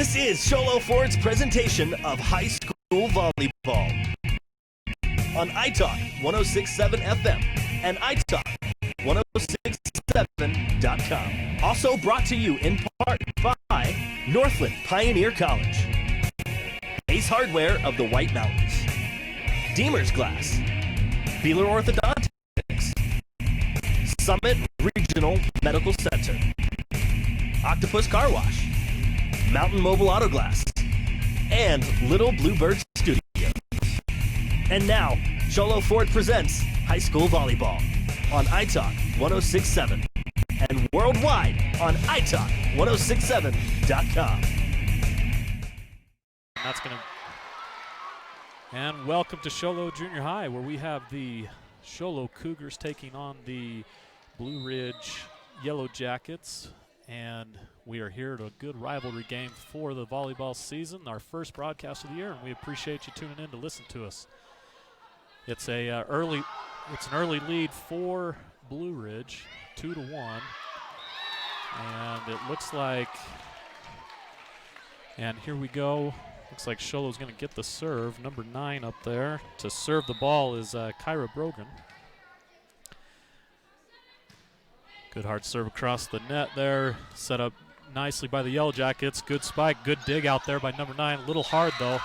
This is Sholo Ford's presentation of high school volleyball on iTalk 106.7 FM and iTalk106.7.com. Also brought to you in part by Northland Pioneer College, Ace Hardware of the White Mountains, Deemer's Glass, Beeler Orthodontics, Summit Regional Medical Center, Octopus Car Wash, Mountain Mobile Auto Glass, and Little Bluebird Studios. And now, Sholo Ford presents high school volleyball on iTalk 106.7 and worldwide on iTalk106.7.com. That's going to. And welcome to Sholo Junior High, where we have the Sholo Cougars taking on the Blue Ridge Yellow Jackets. And we are here at a good rivalry game for the volleyball season, our first broadcast of the year, and we appreciate you tuning in to listen to us. It's an early lead for Blue Ridge, 2-1, and it looks like, and here we go. Looks like Sholo's going to get the serve. Number 9 up there to serve the ball is Kyra Brogan. Good hard serve across the net there. Set up nicely by the Yellow Jackets. Good spike, good dig out there by number 9. A little hard though.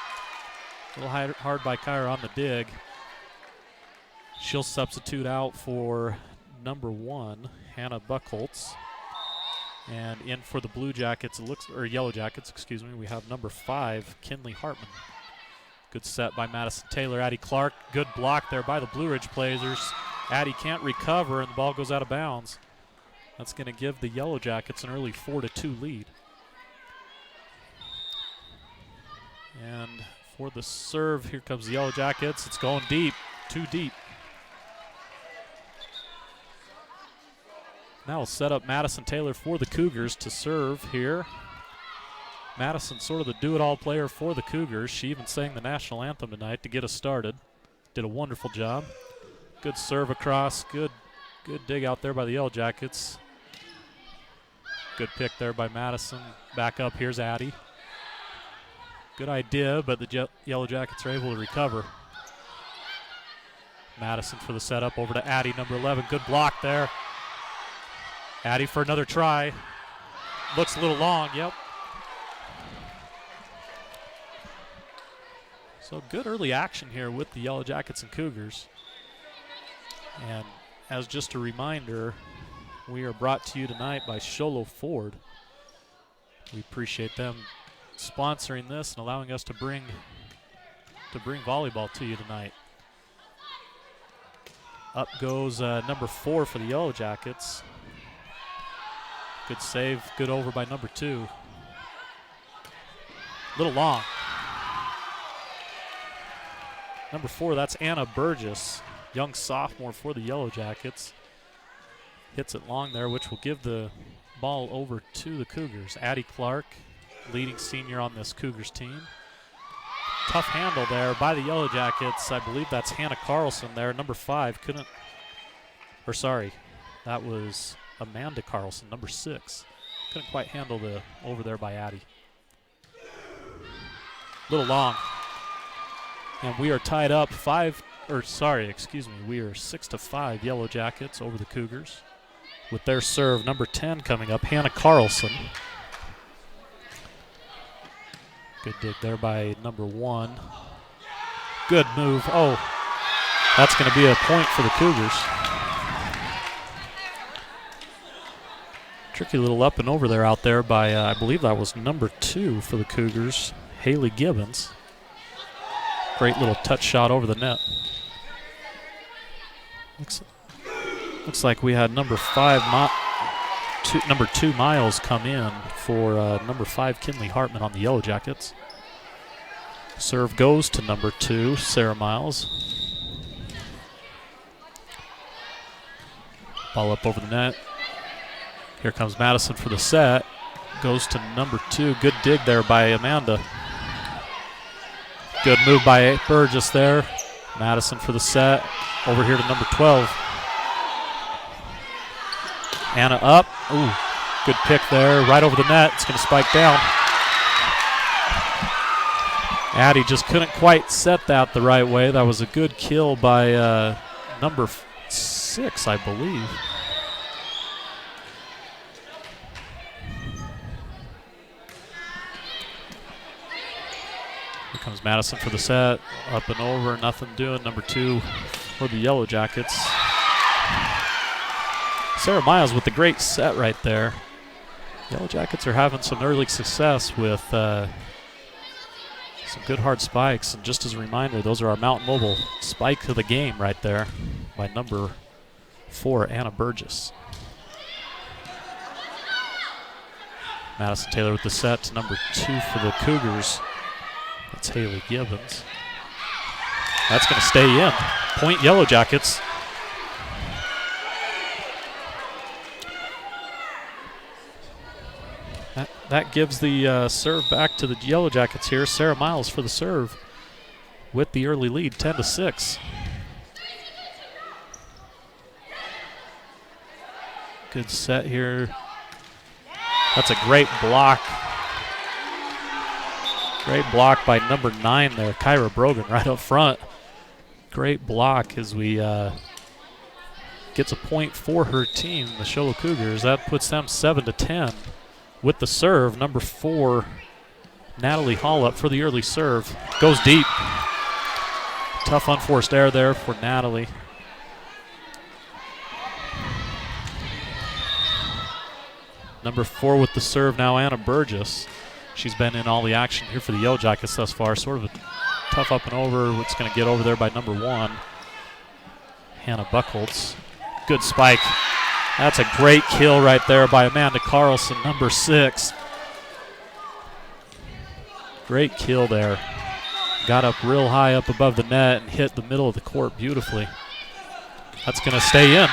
A little hard by Kyra on the dig. She'll substitute out for number 1, Hannah Buckholtz. And in for the Blue Jackets, Yellow Jackets, excuse me, we have number 5, Kinley Hartman. Good set by Madison Taylor. Addie Clark, good block there by the Blue Ridge Blazers. Addie can't recover, and the ball goes out of bounds. That's going to give the Yellow Jackets an early 4-2 lead. And for the serve, here comes the Yellow Jackets. It's going deep, too deep. Now we'll set up Madison Taylor for the Cougars to serve here. Madison sort of the do-it-all player for the Cougars. She even sang the national anthem tonight to get us started. Did a wonderful job. Good serve across, good dig out there by the Yellow Jackets. Good pick there by Madison. Back up, here's Addie. Good idea, but the Yellow Jackets are able to recover. Madison for the setup, over to Addie, number 11. Good block there. Addie for another try. Looks a little long, yep. So good early action here with the Yellow Jackets and Cougars. And as just a reminder, we are brought to you tonight by Sholo Ford. We appreciate them sponsoring this and allowing us to bring volleyball to you tonight. Up goes number 4 for the Yellow Jackets. Good save, good over by number 2. Little long. Number 4, that's Anna Burgess, young sophomore for the Yellow Jackets. Hits it long there, which will give the ball over to the Cougars. Addie Clark, leading senior on this Cougars team. Tough handle there by the Yellow Jackets. I believe that's Hannah Carlson there. Number 5 that was Amanda Carlson, number 6. Couldn't quite handle the over there by Addie. Little long. And we are tied up we are 6-5 Yellow Jackets over the Cougars. With their serve, number 10 coming up, Hannah Carlson. Good dig there by number 1. Good move. Oh, that's going to be a point for the Cougars. Tricky little up and over there out there by, I believe that was number 2 for the Cougars, Haley Gibbons. Great little touch shot over the net. Looks like we had number 2 Miles come in for number 5 Kinley Hartman on the Yellow Jackets. Serve goes to number 2 Sarah Miles. Ball up over the net. Here comes Madison for the set. Goes to number 2. Good dig there by Amanda. Good move by Burgess there. Madison for the set. Over here to number 12. Anna up. Ooh, good pick there. Right over the net. It's going to spike down. Addie just couldn't quite set that the right way. That was a good kill by number 6, I believe. Here comes Madison for the set. Up and over, nothing doing. Number 2 for the Yellow Jackets. Sarah Miles with the great set right there. Yellow Jackets are having some early success with some good hard spikes. And just as a reminder, those are our Mountain Mobile spike of the game right there by number 4, Anna Burgess. Madison Taylor with the set to number 2 for the Cougars. That's Haley Gibbons. That's going to stay in. Point Yellow Jackets. That gives the serve back to the Yellow Jackets here. Sarah Miles for the serve with the early lead, 10-6. Good set here. That's a great block. Great block by number 9 there, Kyra Brogan, right up front. Great block as we gets a point for her team, the Show Low Cougars. That puts them 7-10. With the serve, number 4, Natalie Hall up for the early serve. Goes deep. Tough unforced error there for Natalie. Number 4 with the serve now, Anna Burgess. She's been in all the action here for the Yellow Jackets thus far. Sort of a tough up and over. It's going to get over there by number 1, Hannah Buchholz. Good spike. That's a great kill right there by Amanda Carlson, number 6. Great kill there. Got up real high up above the net and hit the middle of the court beautifully. That's going to stay in.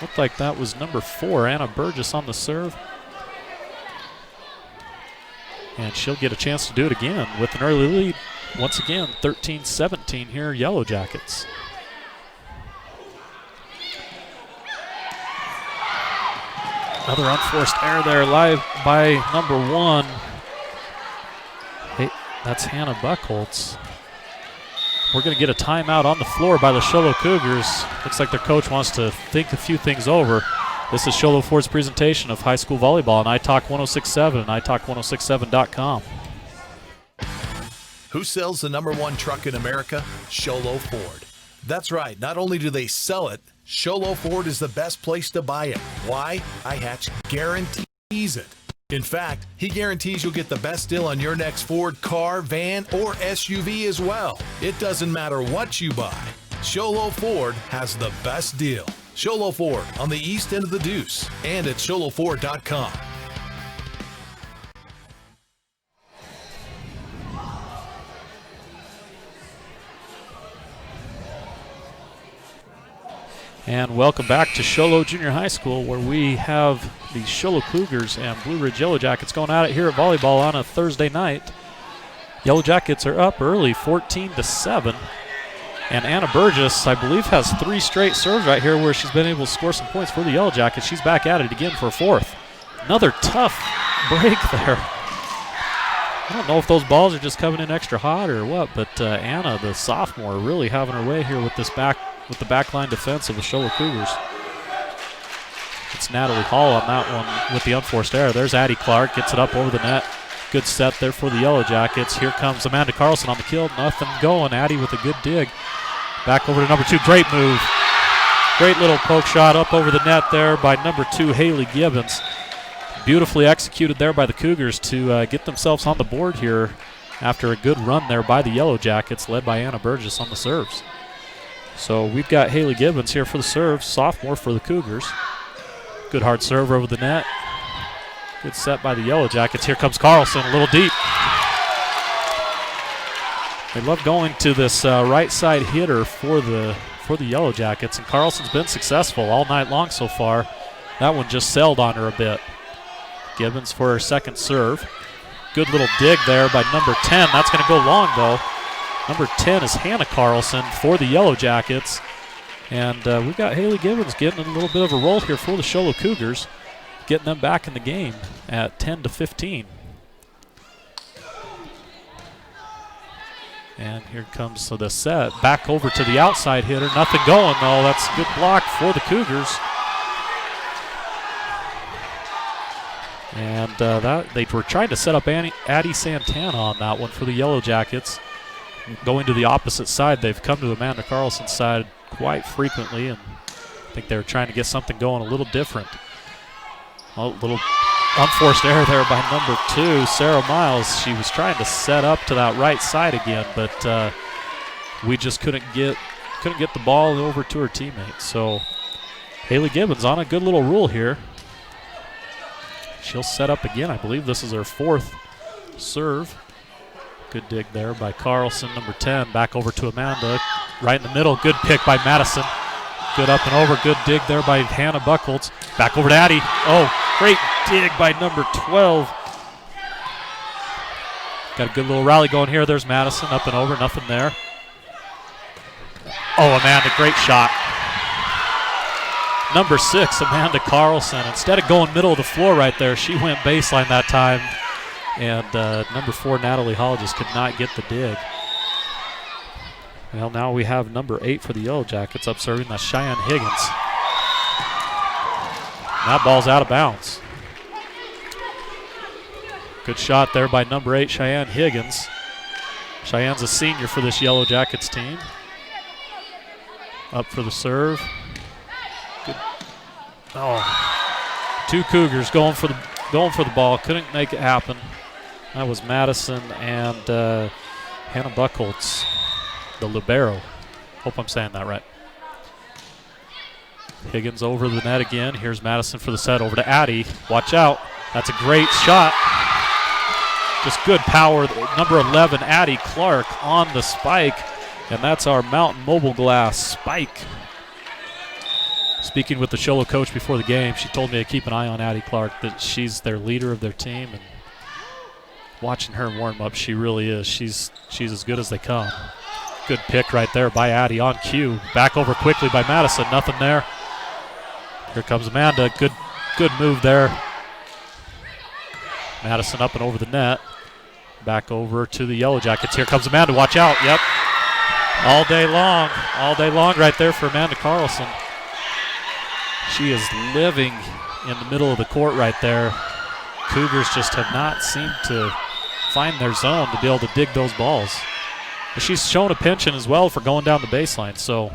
Looked like that was number 4, Anna Burgess on the serve. And she'll get a chance to do it again with an early lead. Once again, 13-17 here, Yellow Jackets. Another unforced error there, live by number 1. Hey, that's Hannah Buchholz. We're going to get a timeout on the floor by the Show Low Cougars. Looks like their coach wants to think a few things over. This is Show Low Ford's presentation of high school volleyball on iTalk 1067 and iTalk1067.com. Who sells the #1 truck in America? Show Low Ford. That's right. Not only do they sell it, Show Low Ford is the best place to buy it. Why? iHatch guarantees it. In fact, he guarantees you'll get the best deal on your next Ford car, van, or SUV as well. It doesn't matter what you buy. Show Low Ford has the best deal. Show Low Ford on the east end of the Deuce and at showlowford.com. And welcome back to Show Low Junior High School, where we have the Show Low Cougars and Blue Ridge Yellow Jackets going at it here at volleyball on a Thursday night. Yellow Jackets are up early, 14-7. And Anna Burgess, I believe, has 3 straight serves right here where she's been able to score some points for the Yellow Jackets. She's back at it again for a 4th. Another tough break there. I don't know if those balls are just coming in extra hot or what, but Anna, the sophomore, really having her way here with this with the backline defense of the Show Low Cougars. It's Natalie Hall on that one with the unforced error. There's Addie Clark, gets it up over the net. Good set there for the Yellow Jackets. Here comes Amanda Carlson on the kill. Nothing going. Addie with a good dig. Back over to number 2. Great move. Great little poke shot up over the net there by number 2, Haley Gibbons. Beautifully executed there by the Cougars to get themselves on the board here after a good run there by the Yellow Jackets, led by Anna Burgess on the serves. So we've got Haley Gibbons here for the serve, sophomore for the Cougars. Good hard serve over the net. Good set by the Yellow Jackets. Here comes Carlson, a little deep. They love going to this right side hitter for the Yellow Jackets, and Carlson's been successful all night long so far. That one just sailed on her a bit. Gibbons for her second serve. Good little dig there by number 10. That's going to go long, though. Number 10 is Hannah Carlson for the Yellow Jackets. And we've got Haley Gibbons getting a little bit of a roll here for the Show Low Cougars, getting them back in the game at 10-15. And here comes the set. Back over to the outside hitter. Nothing going, though. That's a good block for the Cougars. And they were trying to set up Addie Santana on that one for the Yellow Jackets. Going to the opposite side, they've come to Amanda Carlson's side quite frequently, and I think they were trying to get something going a little different. A little unforced error there by number 2, Sarah Miles. She was trying to set up to that right side again, but we just couldn't get the ball over to her teammates. So Haley Gibbons on a good little roll here. She'll set up again. I believe this is her 4th serve. Good dig there by Carlson, number 10. Back over to Amanda, right in the middle. Good pick by Madison. Good up and over. Good dig there by Hannah Buchholz. Back over to Addie. Oh, great dig by number 12. Got a good little rally going here. There's Madison, up and over, nothing there. Oh, Amanda, great shot. Number 6, Amanda Carlson. Instead of going middle of the floor right there, she went baseline that time. And number 4, Natalie Hall, just could not get the dig. Well, now we have number 8 for the Yellow Jackets up serving. That's Cheyenne Higgins. And that ball's out of bounds. Good shot there by number 8, Cheyenne Higgins. Cheyenne's a senior for this Yellow Jackets team. Up for the serve. Good. Oh, 2 Cougars going for the ball. Couldn't make it happen. That was Madison and Hannah Buchholz, the libero. Hope I'm saying that right. Higgins over the net again. Here's Madison for the set over to Addie. Watch out. That's a great shot. Just good power. Number 11, Addie Clark on the spike. And that's our Mountain Mobile Glass spike. Speaking with the Sholo coach before the game, she told me to keep an eye on Addie Clark, that she's their leader of their team. And watching her warm up, she really is. She's as good as they come. Good pick right there by Addie on cue. Back over quickly by Madison. Nothing there. Here comes Amanda. Good move there. Madison up and over the net. Back over to the Yellow Jackets. Here comes Amanda. Watch out. Yep. All day long right there for Amanda Carlson. She is living in the middle of the court right there. Cougars just have not seemed to find their zone to be able to dig those balls. But she's shown a penchant as well for going down the baseline, so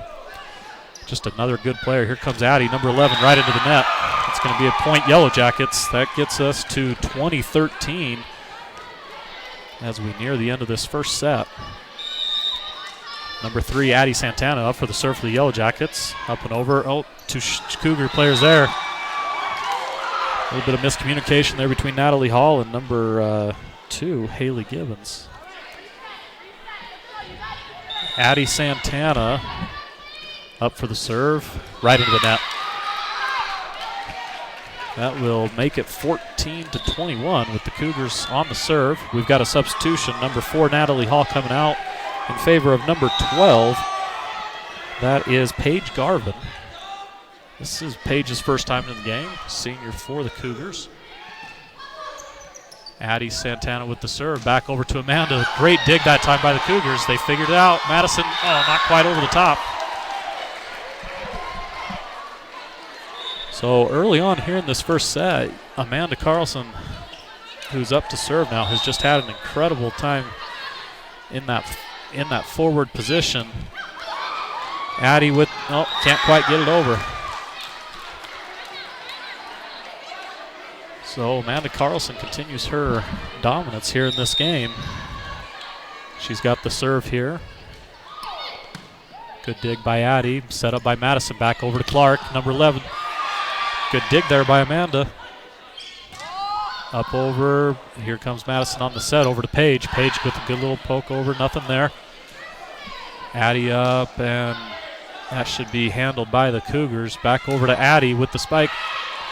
just another good player. Here comes Addie, number 11, right into the net. It's going to be a point Yellow Jackets. That gets us to 20-13 as we near the end of this first set. Number 3, Addie Santana up for the serve for the Yellow Jackets. Up and over. Oh, 2 Cougar players there. A little bit of miscommunication there between Natalie Hall and number 2, Haley Gibbons. Addie Santana up for the serve, right into the net. That will make it 14-21 with the Cougars on the serve. We've got a substitution. Number 4, Natalie Hall, coming out in favor of number 12. That is Paige Garvin. This is Paige's first time in the game, senior for the Cougars. Addie Santana with the serve, back over to Amanda. Great dig that time by the Cougars. They figured it out. Madison, not quite over the top. So early on here in this first set, Amanda Carlson, who's up to serve now, has just had an incredible time in that forward position. Addie with, can't quite get it over. So Amanda Carlson continues her dominance here in this game. She's got the serve here. Good dig by Addie, set up by Madison, back over to Clark, number 11. Good dig there by Amanda. Up over, here comes Madison on the set, over to Paige. Paige with a good little poke over, nothing there. Addie up, and that should be handled by the Cougars. Back over to Addie with the spike.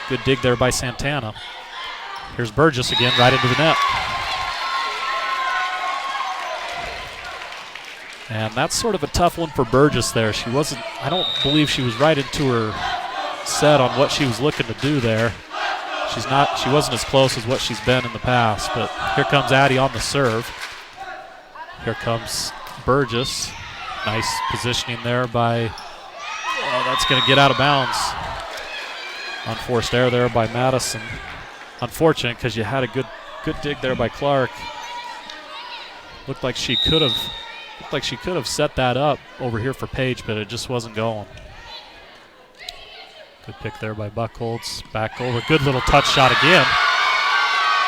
Good dig there by Santana. Here's Burgess again, right into the net. And that's sort of a tough one for Burgess there. I don't believe she was right into her set on what she was looking to do there. She wasn't as close as what she's been in the past, but here comes Addie on the serve. Here comes Burgess. Nice positioning there by, that's going to get out of bounds. Unforced error there by Madison. Unfortunate because you had a good dig there by Clark. Looked like she could have set that up over here for Page, but it just wasn't going. Good pick there by Buchholz. Back over, good little touch shot again.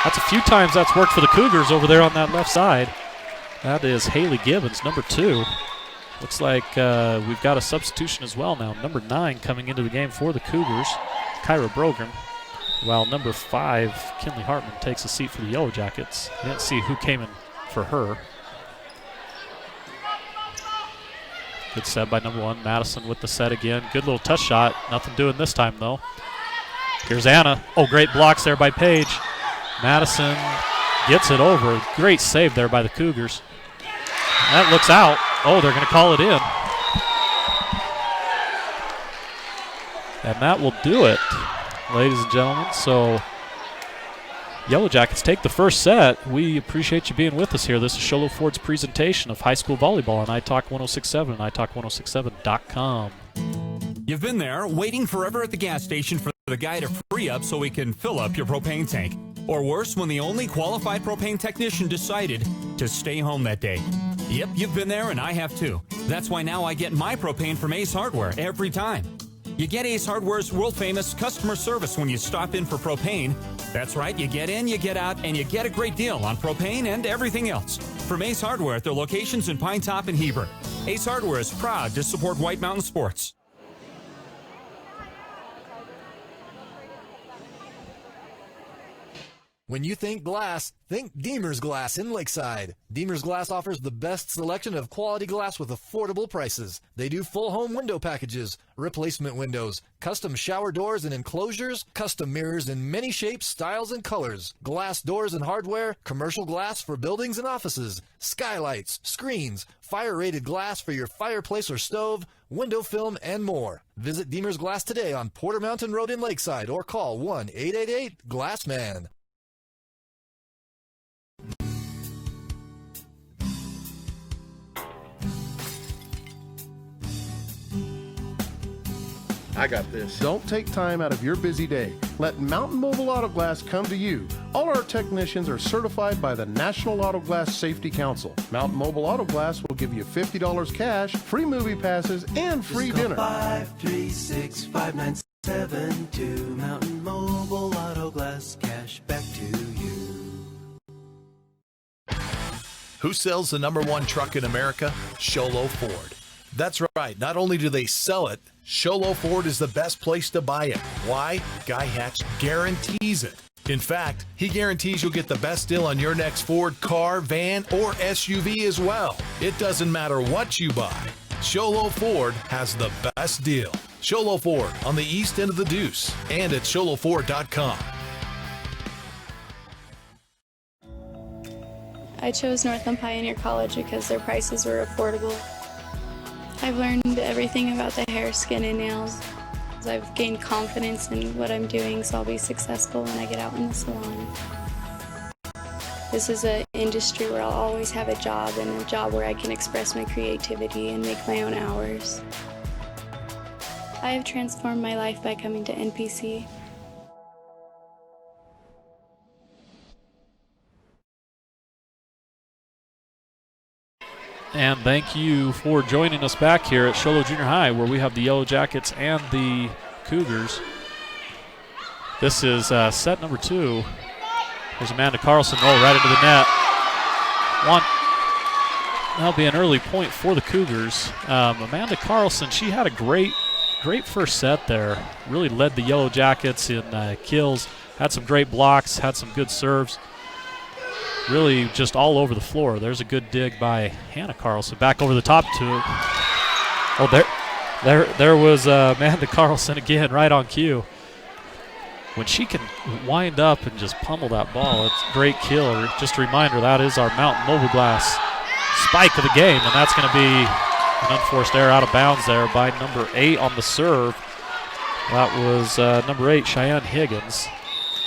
That's a few times that's worked for the Cougars over there on that left side. That is Haley Gibbons, number 2. Looks like we've got a substitution as well now. Number 9 coming into the game for the Cougars, Kyra Brogan, while number 5, Kinley Hartman, takes a seat for the Yellow Jackets. I didn't see who came in for her. Good set by number 1, Madison with the set again. Good little touch shot. Nothing doing this time, though. Here's Anna. Oh, great blocks there by Page. Madison gets it over. Great save there by the Cougars. That looks out. Oh, they're going to call it in. And that will do it, ladies and gentlemen. So Yellow Jackets take the first set. We appreciate you being with us here. This is Sholo Ford's presentation of high school volleyball on iTalk 1067 and iTalk1067.com. You've been there waiting forever at the gas station for the guy to free up so he can fill up your propane tank. Or worse, when the only qualified propane technician decided to stay home that day. Yep, you've been there and I have too. That's why now I get my propane from Ace Hardware every time. You get Ace Hardware's world-famous customer service when you stop in for propane. That's right, you get in, you get out, and you get a great deal on propane and everything else. From Ace Hardware at their locations in Pine Top and Heber. Ace Hardware is proud to support White Mountain Sports. When you think glass, think Deemer's Glass in Lakeside. Deemer's Glass offers the best selection of quality glass with affordable prices. They do full home window packages, replacement windows, custom shower doors and enclosures, custom mirrors in many shapes, styles, and colors, glass doors and hardware, commercial glass for buildings and offices, skylights, screens, fire-rated glass for your fireplace or stove, window film, and more. Visit Deemer's Glass today on Porter Mountain Road in Lakeside or call 1-888-GLASSMAN. I got this. Don't take time out of your busy day. Let Mountain Mobile Auto Glass come to you. All our technicians are certified by the National Auto Glass Safety Council. Mountain Mobile Auto Glass will give you $50 cash, free movie passes, and free dinner. 536-5972. Mountain Mobile Auto Glass, cash back to you. Who sells the #1 truck in America? Sholo Ford. That's right. Not only do they sell it, Sholo Ford is the best place to buy it. Why? Guy Hatch guarantees it. In fact, he guarantees you'll get the best deal on your next Ford car, van, or SUV as well. It doesn't matter what you buy. Sholo Ford has the best deal. Sholo Ford on the east end of the Deuce and at sholoford.com. I chose Northland Pioneer College because their prices were affordable. I've learned everything about the hair, skin, and nails. I've gained confidence in what I'm doing, so I'll be successful when I get out in the salon. This is an industry where I'll always have a job, and a job where I can express my creativity and make my own hours. I have transformed my life by coming to NPC. And thank you for joining us back here at Sholo Junior High, where we have the Yellow Jackets and the Cougars. This is set number 2. There's Amanda Carlson, right into the net. That'll be an early point for the Cougars. Amanda Carlson, she had a great first set there. Really led the Yellow Jackets in kills, had some great blocks, had some good serves. Really just all over the floor. There's a good dig by Hannah Carlson. Back over the top to, there was Amanda Carlson again, right on cue. When she can wind up and just pummel that ball, it's a great kill. Just a reminder, that is our Mountain Mobile Glass spike of the game, and that's going to be an unforced error out of bounds there by number 8 on the serve. That was number 8, Cheyenne Higgins,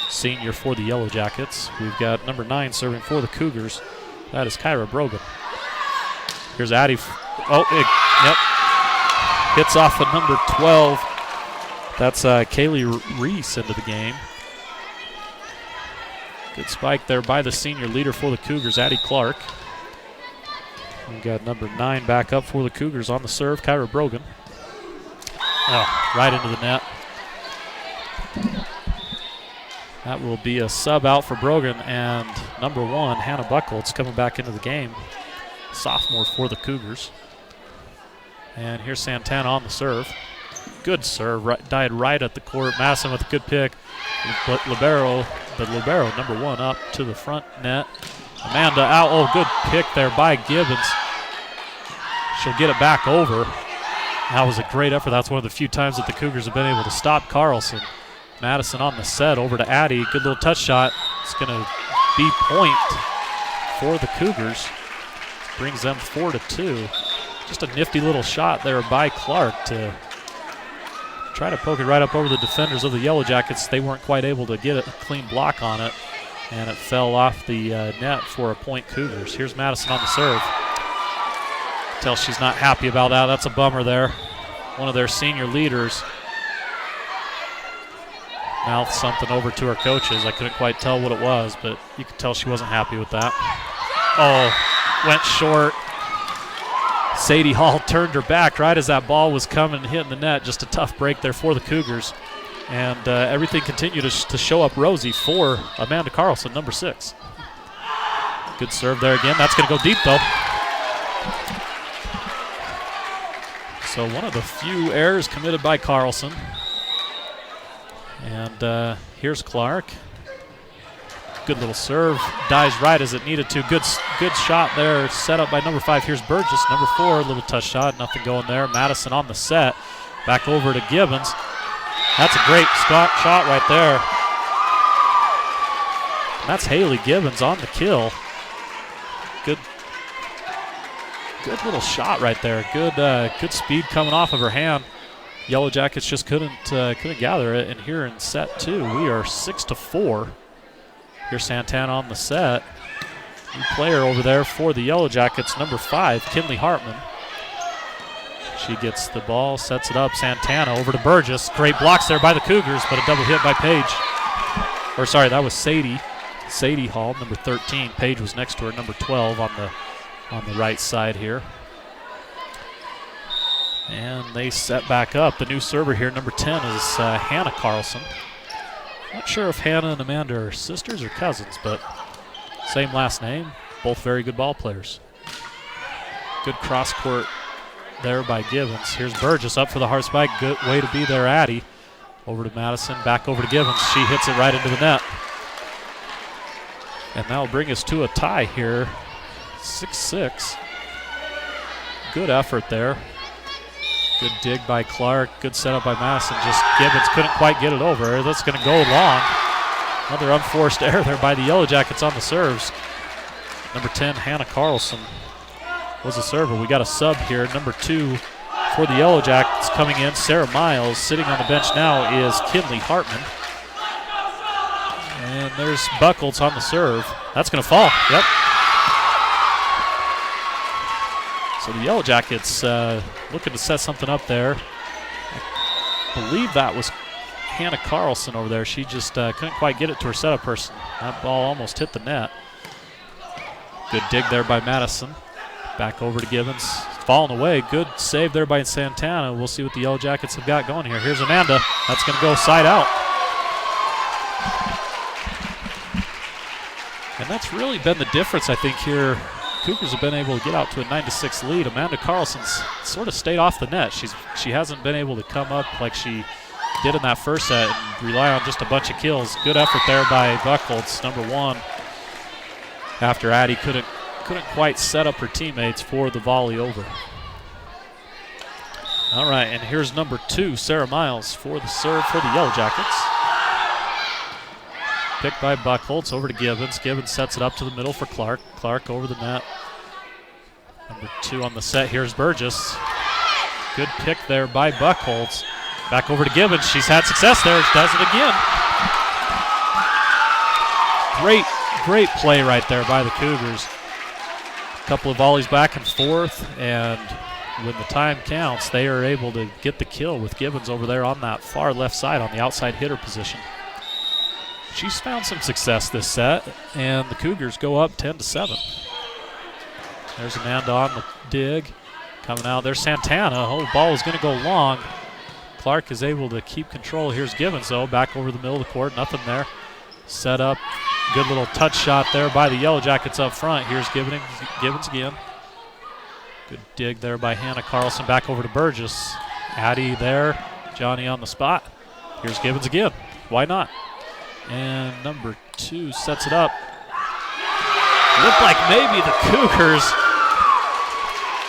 senior for the Yellow Jackets. We've got number 9 serving for the Cougars. That is Kyra Brogan. Here's Addie. Yep. Hits off of number 12. That's Kaylee Reese into the game. Good spike there by the senior leader for the Cougars, Addie Clark. We've got number 9 back up for the Cougars on the serve, Kyra Brogan. Oh, right into the net. That will be a sub out for Brogan, and number 1, Hannah Buckholz, coming back into the game. Sophomore for the Cougars. And here's Santana on the serve. Good serve, died right at the court. Masson with a good pick. But libero, number 1, up to the front net. Amanda out. Oh, good pick there by Gibbons. She'll get it back over. That was a great effort. That's one of the few times that the Cougars have been able to stop Carlson. Madison on the set, over to Addie. Good little touch shot. It's going to be point for the Cougars. Brings them 4-2. Just a nifty little shot there by Clark to try to poke it right up over the defenders of the Yellow Jackets. They weren't quite able to get a clean block on it, and it fell off the net for a point Cougars. Here's Madison on the serve. Tell she's not happy about that. That's a bummer there. One of their senior leaders mouthed something over to her coaches. I couldn't quite tell what it was, but you could tell she wasn't happy with that. Oh, went short. Sadie Hall turned her back right as that ball was coming and hitting the net. Just a tough break there for the Cougars. And everything continued to show up rosy for Amanda Carlson, number 6. Good serve there again. That's going to go deep, though. So one of the few errors committed by Carlson. And here's Clark. Good little serve. Dies right as it needed to. Good shot there. Set up by number 5. Here's Burgess. Number 4, little touch shot. Nothing going there. Madison on the set. Back over to Gibbons. That's a great shot right there. And that's Haley Gibbons on the kill. Good little shot right there. Good speed coming off of her hand. Yellow Jackets just couldn't gather it. And here in set 2, we are 6-4. Here's Santana on the set. New player over there for the Yellow Jackets, number 5, Kinley Hartman. She gets the ball, sets it up. Santana over to Burgess. Great blocks there by the Cougars, but a double hit by Paige. Or sorry, that was Sadie. Sadie Hall, number 13. Paige was next to her, number 12 on the right side here. And they set back up. The new server here, number 10, is Hannah Carlson. Not sure if Hannah and Amanda are sisters or cousins, but same last name. Both very good ball players. Good cross court there by Gibbons. Here's Burgess up for the hard spike. Good way to be there, Addie. Over to Madison, back over to Gibbons. She hits it right into the net. And that'll bring us to a tie here. 6-6. Good effort there. Good dig by Clark. Good setup by Madison. Just Gibbons couldn't quite get it over. That's going to go long. Another unforced error there by the Yellow Jackets on the serves. Number 10, Hannah Carlson, was a server. We got a sub here. Number 2 for the Yellow Jackets coming in, Sarah Miles. Sitting on the bench now is Kinley Hartman. And there's Buckholz on the serve. That's going to fall. Yep. So the Yellow Jackets looking to set something up there. I believe that was Hannah Carlson over there. She just couldn't quite get it to her setup person. That ball almost hit the net. Good dig there by Madison. Back over to Gibbons. Falling away. Good save there by Santana. We'll see what the Yellow Jackets have got going here. Here's Amanda. That's going to go side out. And that's really been the difference, I think, here. Cougars have been able to get out to a 9-6 lead. Amanda Carlson's sort of stayed off the net. She hasn't been able to come up like she did in that first set and rely on just a bunch of kills. Good effort there by Buckholz, number 1. After Addie couldn't quite set up her teammates for the volley over. All right, and here's number 2, Sarah Miles, for the serve for the Yellow Jackets. Picked by Buckholz, over to Gibbons. Gibbons sets it up to the middle for Clark. Clark over the net. Number 2 on the set. Here's Burgess. Good pick there by Buckholz. Back over to Gibbons. She's had success there. Does it again. Great play right there by the Cougars. A couple of volleys back and forth, and when the time counts, they are able to get the kill with Gibbons over there on that far left side on the outside hitter position. She's found some success this set, and the Cougars go up 10-7. There's Amanda on the dig. Coming out, there's Santana. Oh, ball is going to go long. Clark is able to keep control. Here's Gibbons, though, back over the middle of the court. Nothing there. Set up. Good little touch shot there by the Yellow Jackets up front. Here's Gibbons again. Good dig there by Hannah Carlson. Back over to Burgess. Addie there. Johnny on the spot. Here's Gibbons again. Why not? And number 2 sets it up. Looked like maybe the Cougars.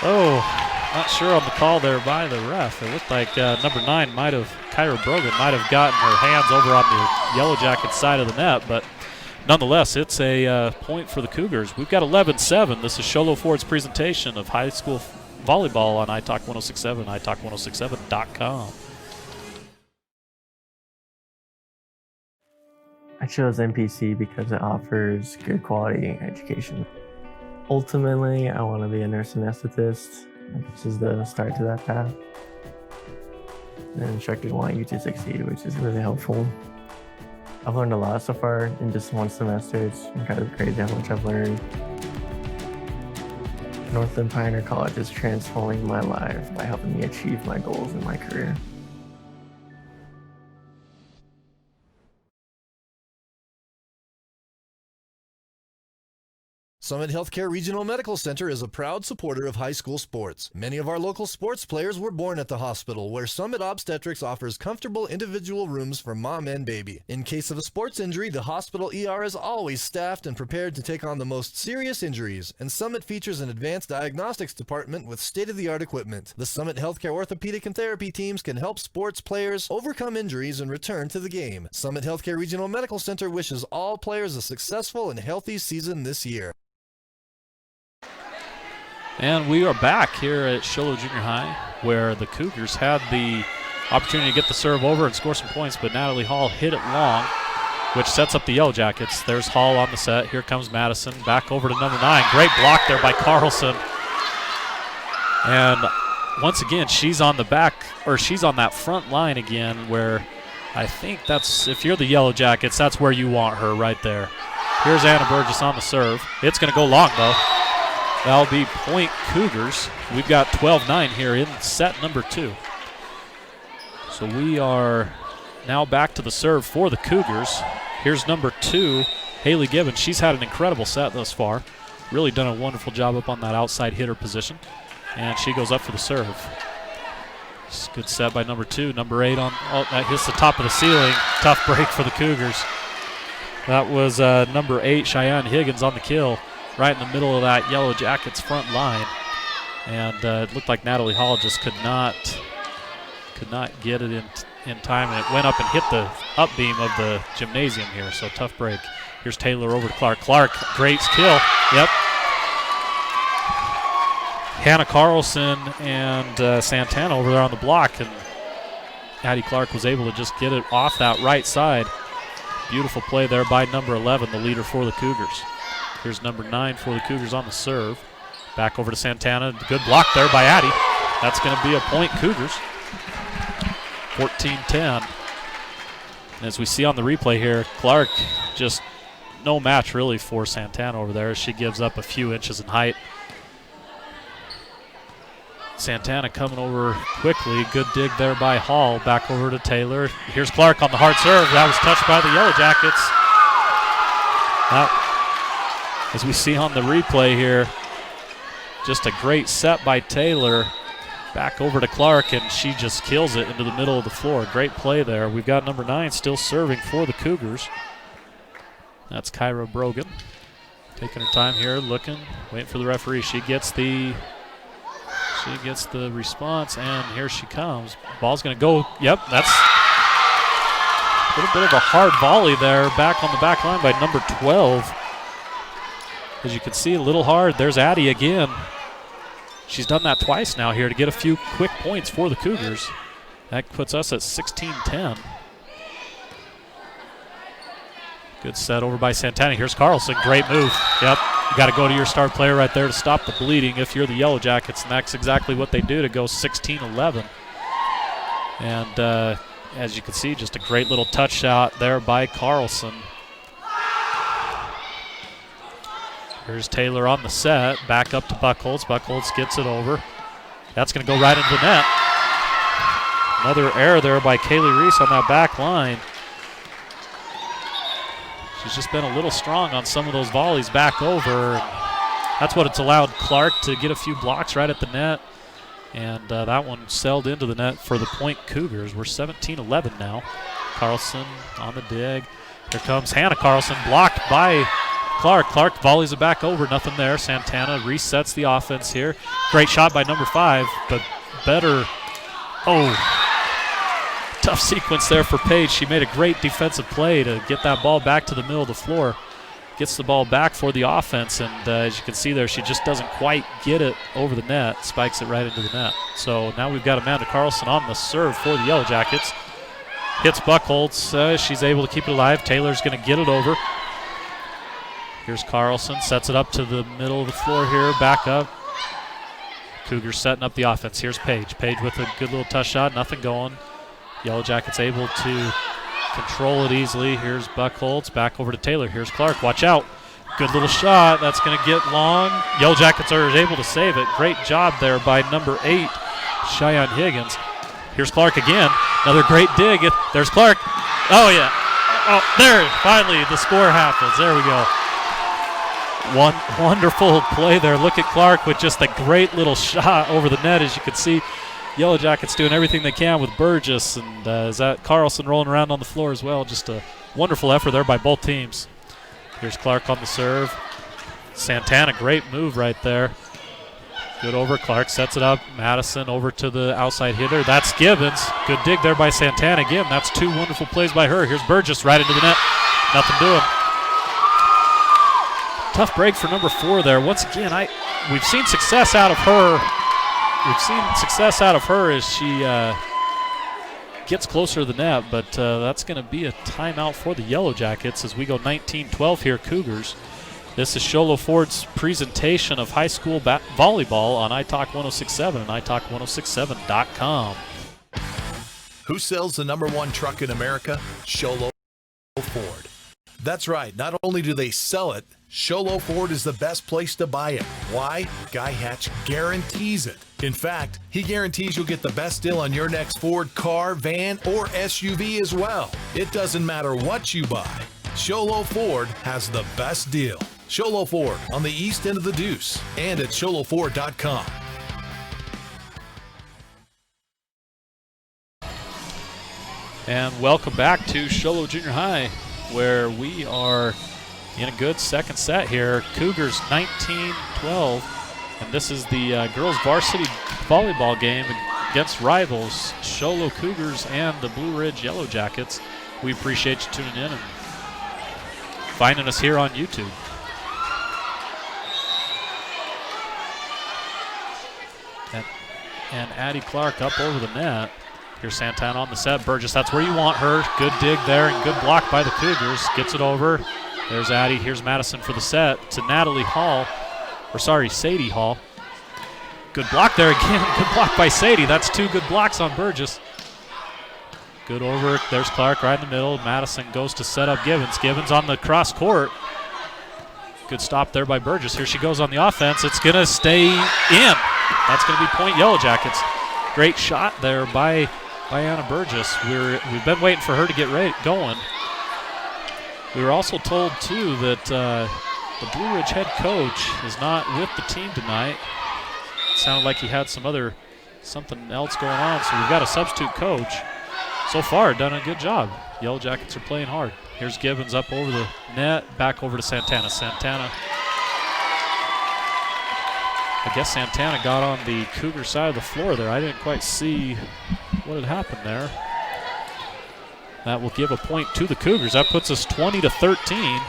Oh, not sure on the call there by the ref. It looked like number 9 Kyra Brogan might have gotten her hands over on the Yellow Jackets side of the net, but nonetheless, it's a point for the Cougars. We've got 11-7. This is Sholo Ford's presentation of high school volleyball on iTalk 1067, iTalk1067.com. I chose NPC because it offers good quality education. Ultimately, I want to be a nurse anesthetist. This is the start to that path. The instructors want you to succeed, which is really helpful. I've learned a lot so far in just one semester. It's kind of crazy how much I've learned. Northland Pioneer College is transforming my life by helping me achieve my goals in my career. Summit Healthcare Regional Medical Center is a proud supporter of high school sports. Many of our local sports players were born at the hospital, where Summit Obstetrics offers comfortable individual rooms for mom and baby. In case of a sports injury, the hospital ER is always staffed and prepared to take on the most serious injuries, and Summit features an advanced diagnostics department with state-of-the-art equipment. The Summit Healthcare orthopedic and therapy teams can help sports players overcome injuries and return to the game. Summit Healthcare Regional Medical Center wishes all players a successful and healthy season this year. And we are back here at Sholo Junior High, where the Cougars had the opportunity to get the serve over and score some points, but Natalie Hall hit it long, which sets up the Yellow Jackets. There's Hall on the set. Here comes Madison. Back over to number 9. Great block there by Carlson. And once again, she's on the back, or she's on that front line again, where I think that's, if you're the Yellow Jackets, that's where you want her right there. Here's Anna Burgess on the serve. It's going to go long, though. That'll be point Cougars. We've got 12-9 here in set number 2. So we are now back to the serve for the Cougars. Here's number 2, Haley Gibbons. She's had an incredible set thus far. Really done a wonderful job up on that outside hitter position. And she goes up for the serve. Good set by number 2. Number 8 on, oh, that hits the top of the ceiling. Tough break for the Cougars. That was number 8, Cheyenne Higgins on the kill, right in the middle of that Yellow Jackets front line. And it looked like Natalie Hall just could not get it in time, and it went up and hit the up beam of the gymnasium here, so tough break. Here's Taylor over to Clark. Clark, great kill. Yep. Hannah Carlson and Santana over there on the block, and Addie Clark was able to just get it off that right side. Beautiful play there by number 11, the leader for the Cougars. Here's number 9 for the Cougars on the serve. Back over to Santana. Good block there by Addie. That's going to be a point Cougars. 14-10. And as we see on the replay here, Clark just no match really for Santana over there. She gives up a few inches in height. Santana coming over quickly. Good dig there by Hall. Back over to Taylor. Here's Clark on the hard serve. That was touched by the Yellow Jackets. As we see on the replay here, just a great set by Taylor. Back over to Clark, and she just kills it into the middle of the floor. Great play there. We've got number 9 still serving for the Cougars. That's Kyra Brogan. Taking her time here, looking, waiting for the referee. She gets the response, and here she comes. Ball's going to go. Yep, that's a little bit of a hard volley there. Back on the back line by number 12. As you can see, a little hard. There's Addie again. She's done that twice now here to get a few quick points for the Cougars. That puts us at 16-10. Good set over by Santana. Here's Carlson. Great move. Yep. You got to go to your star player right there to stop the bleeding if you're the Yellow Jackets, and that's exactly what they do to go 16-11. And as you can see, just a great little touch shot there by Carlson. Here's Taylor on the set, back up to Buchholz. Buchholz gets it over. That's going to go right into the net. Another error there by Kaylee Reese on that back line. She's just been a little strong on some of those volleys back over. That's what it's allowed Clark to get a few blocks right at the net. And that one sailed into the net for the Point Cougars. We're 17-11 now. Carlson on the dig. Here comes Hannah Carlson, blocked by Clark. Clark volleys it back over, nothing there. Santana resets the offense here. Great shot by number 5, but better. Oh, tough sequence there for Paige. She made a great defensive play to get that ball back to the middle of the floor. Gets the ball back for the offense, and as you can see there, she just doesn't quite get it over the net, spikes it right into the net. So now we've got Amanda Carlson on the serve for the Yellow Jackets. Hits Buchholz. She's able to keep it alive. Taylor's going to get it over. Here's Carlson, sets it up to the middle of the floor here, back up. Cougars setting up the offense. Here's Paige. Paige with a good little touch shot, nothing going. Yellow Jackets able to control it easily. Here's Buchholz, back over to Taylor. Here's Clark, watch out. Good little shot, that's going to get long. Yellow Jackets are able to save it. Great job there by number 8, Cheyenne Higgins. Here's Clark again, another great dig. There's Clark. Oh, yeah. Oh, there, finally the score happens. There we go. One wonderful play there. Look at Clark with just a great little shot over the net. As you can see, Yellow Jackets doing everything they can with Burgess, and is that Carlson rolling around on the floor as well. Just a wonderful effort there by both teams. Here's Clark on the serve. Santana, great move right there. Good over. Clark sets it up. Madison over to the outside hitter. That's Gibbons. Good dig there by Santana again. That's 2 wonderful plays by her. Here's Burgess right into the net. Nothing doing. Tough break for number 4 there. Once again, we've seen success out of her. We've seen success out of her as she gets closer to the net, but that's going to be a timeout for the Yellow Jackets as we go 19-12 here, Cougars. This is Sholo Ford's presentation of high school volleyball on iTalk 106.7 and iTalk1067.com. Who sells the #1 truck in America? Sholo Ford. That's right. Not only do they sell it, Sholo Ford is the best place to buy it. Why? Guy Hatch guarantees it. In fact, he guarantees you'll get the best deal on your next Ford car, van, or SUV as well. It doesn't matter what you buy. Sholo Ford has the best deal. Sholo Ford on the east end of the Deuce and at sholoford.com. And welcome back to Sholo Junior High, where we are in a good second set here. Cougars 19-12, and this is the girls varsity volleyball game against rivals Sholo Cougars and the Blue Ridge Yellow Jackets. We appreciate you tuning in and finding us here on YouTube. And Addie Clark up over the net. Here's Santana on the set. Burgess, that's where you want her. Good dig there and good block by the Cougars. Gets it over. There's Addie. Here's Madison for the set to Sadie Hall. Good block there again. Good block by Sadie. That's 2 good blocks on Burgess. Good over. There's Clark right in the middle. Madison goes to set up Gibbons. Gibbons on the cross court. Good stop there by Burgess. Here she goes on the offense. It's going to stay in. That's going to be Point Yellow Jackets. Great shot there by Anna Burgess. We've been waiting for her to get going. We were also told, too, that the Blue Ridge head coach is not with the team tonight. It sounded like he had something else going on, so we've got a substitute coach. So far, done a good job. Yellow Jackets are playing hard. Here's Gibbons up over the net, back over to Santana. I guess Santana got on the Cougar side of the floor there. I didn't quite see what had happened there. That will give a point to the Cougars. That puts us 20-13.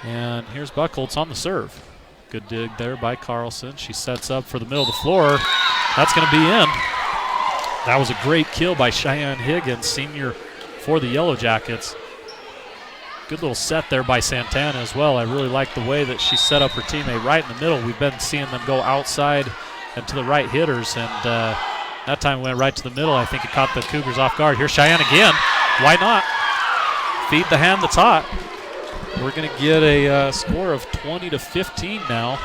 And here's Buchholz on the serve. Good dig there by Carlson. She sets up for the middle of the floor. That's going to be in. That was a great kill by Cheyenne Higgins, senior for the Yellow Jackets. Good little set there by Santana as well. I really like the way that she set up her teammate right in the middle. We've been seeing them go outside and to the right hitters, and that time went right to the middle. I think it caught the Cougars off guard. Here's Cheyenne again. Why not? Feed the hand that's hot. We're going to get a score of 20-15 now.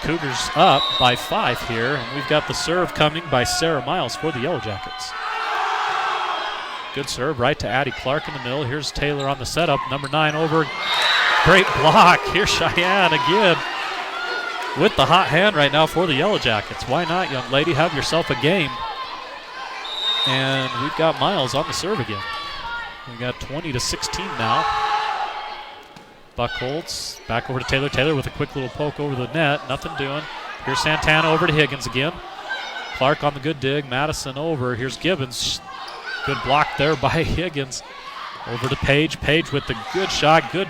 Cougars up by 5 here, and we've got the serve coming by Sarah Miles for the Yellow Jackets. Good serve right to Addie Clark in the middle. Here's Taylor on the setup. Number 9 over. Great block. Here's Cheyenne again with the hot hand right now for the Yellow Jackets. Why not, young lady? Have yourself a game. And we've got Miles on the serve again. We got 20-16 now. Buckholz back over to Taylor. Taylor with a quick little poke over the net. Nothing doing. Here's Santana over to Higgins again. Clark on the good dig. Madison over. Here's Gibbons. Good block there by Higgins. Over to Page. Page with the good shot. Good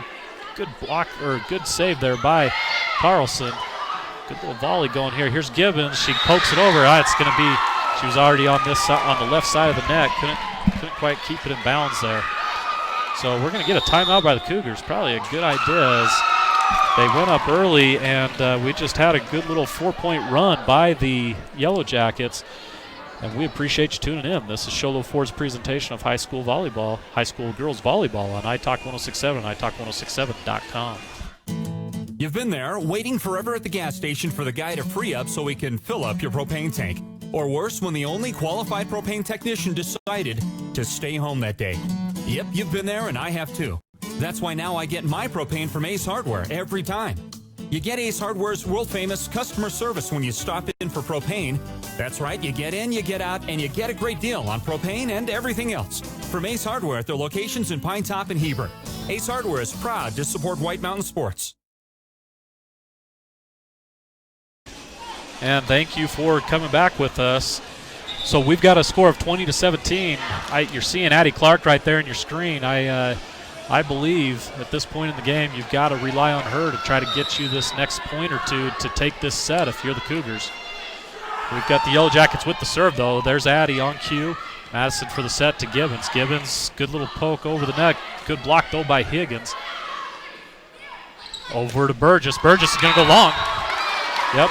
block, or good save there by Carlson. Good little volley going here. Here's Gibbons. She pokes it over. It's going to be. She was already on this on the left side of the net. Couldn't quite keep it in bounds there. So we're going to get a timeout by the Cougars. Probably a good idea as they went up early, and we just had a good little 4-point run by the Yellow Jackets. And we appreciate you tuning in. This is Sholo Ford's presentation of high school volleyball, high school girls volleyball on iTalk 1067 and iTalk1067.com. You've been there waiting forever at the gas station for the guy to free up so he can fill up your propane tank. Or worse, when the only qualified propane technician decided to stay home that day. Yep, you've been there, and I have too. That's why now I get my propane from Ace Hardware every time. You get Ace Hardware's world-famous customer service when you stop in for propane. That's right, you get in, you get out, and you get a great deal on propane and everything else. From Ace Hardware at their locations in Pine Top and Heber. Ace Hardware is proud to support White Mountain Sports. And thank you for coming back with us. So we've got a score of 20-17. You're seeing Addie Clark right there in your screen. I believe at this point in the game you've got to rely on her to try to get you this next point or two to take this set if you're the Cougars. We've got the Yellow Jackets with the serve, though. There's Addie on cue. Madison for the set to Gibbons. Gibbons, good little poke over the net. Good block, though, by Higgins. Over to Burgess. Burgess is going to go long. Yep.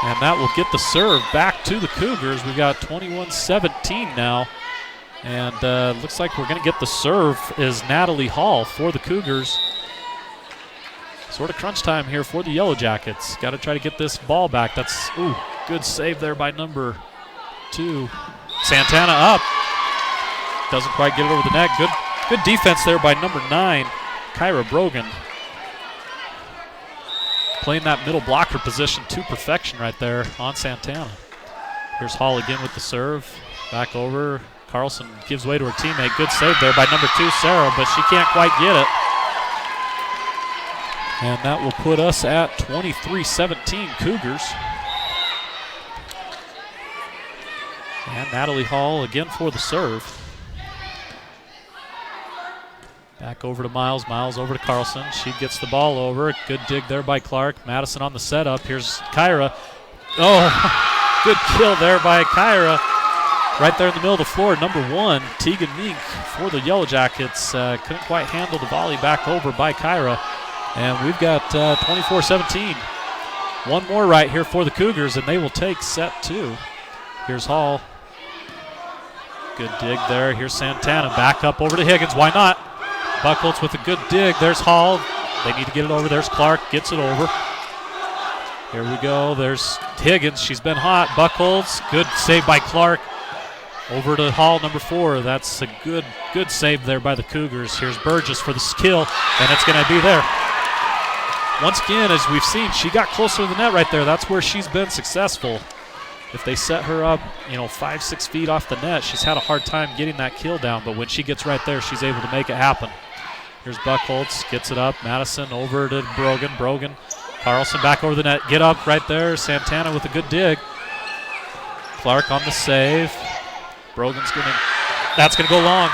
And that will get the serve back to the Cougars. We've got 21-17 now. And looks like we're going to get the serve is Natalie Hall for the Cougars. Sort of crunch time here for the Yellow Jackets. Got to try to get this ball back. That's, good save there by number 2. Santana up. Doesn't quite get it over the net. Good defense there by number 9, Kyra Brogan. Playing that middle blocker position to perfection right there on Santana. Here's Hall again with the serve. Back over. Carlson gives way to her teammate. Good save there by number 2, Sarah, but she can't quite get it. And that will put us at 23-17 Cougars. And Natalie Hall again for the serve. Back over to Miles. Miles over to Carlson. She gets the ball over. Good dig there by Clark. Madison on the setup. Here's Kyra. Oh, good kill there by Kyra. Right there in the middle of the floor, number 1, Tegan Meek for the Yellow Jackets. Couldn't quite handle the volley back over by Kyra. And we've got 24-17. One more right here for the Cougars, and they will take set 2. Here's Hall. Good dig there. Here's Santana. Back up over to Higgins. Why not? Buckholz with a good dig. There's Hall. They need to get it over. There's Clark. Gets it over. Here we go. There's Higgins. She's been hot. Buckholz. Good save by Clark. Over to Hall, number 4. That's a good save there by the Cougars. Here's Burgess for the skill, and it's going to be there. Once again, as we've seen, she got closer to the net right there. That's where she's been successful. If they set her up, 5-6 feet off the net, she's had a hard time getting that kill down, but when she gets right there, she's able to make it happen. Here's Buckholz, gets it up. Madison over to Brogan. Brogan, Carlson back over the net. Get up right there. Santana with a good dig. Clark on the save. Brogan's that's going to go long.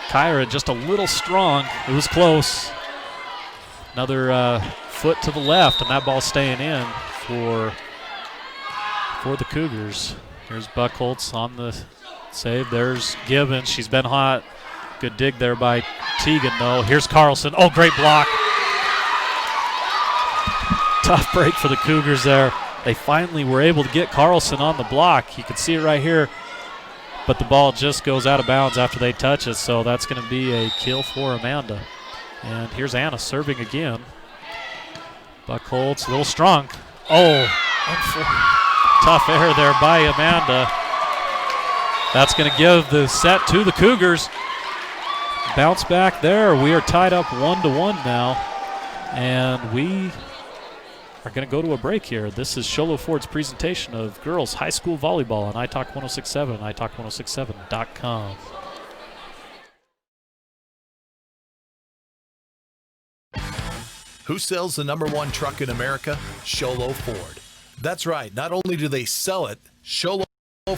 Kyra just a little strong. It was close. Another foot to the left, and that ball's staying in for for the Cougars. Here's Buckholz on the save. There's Gibbons. She's been hot. Good dig there by Teagan, though. Here's Carlson. Oh, great block. Tough break for the Cougars there. They finally were able to get Carlson on the block. You can see it right here, but the ball just goes out of bounds after they touch it, so that's going to be a kill for Amanda. And here's Anna serving again. Buckholz, a little strong. Oh, tough error there by Amanda. That's going to give the set to the Cougars. Bounce back there. We are tied up 1-1 now, and we are going to go to a break here. This is Sholo Ford's presentation of girls high school volleyball on iTalk 1067, iTalk1067.com. Who sells the #1 truck in America? Sholo Ford. That's right. Not only do they sell it, Sholo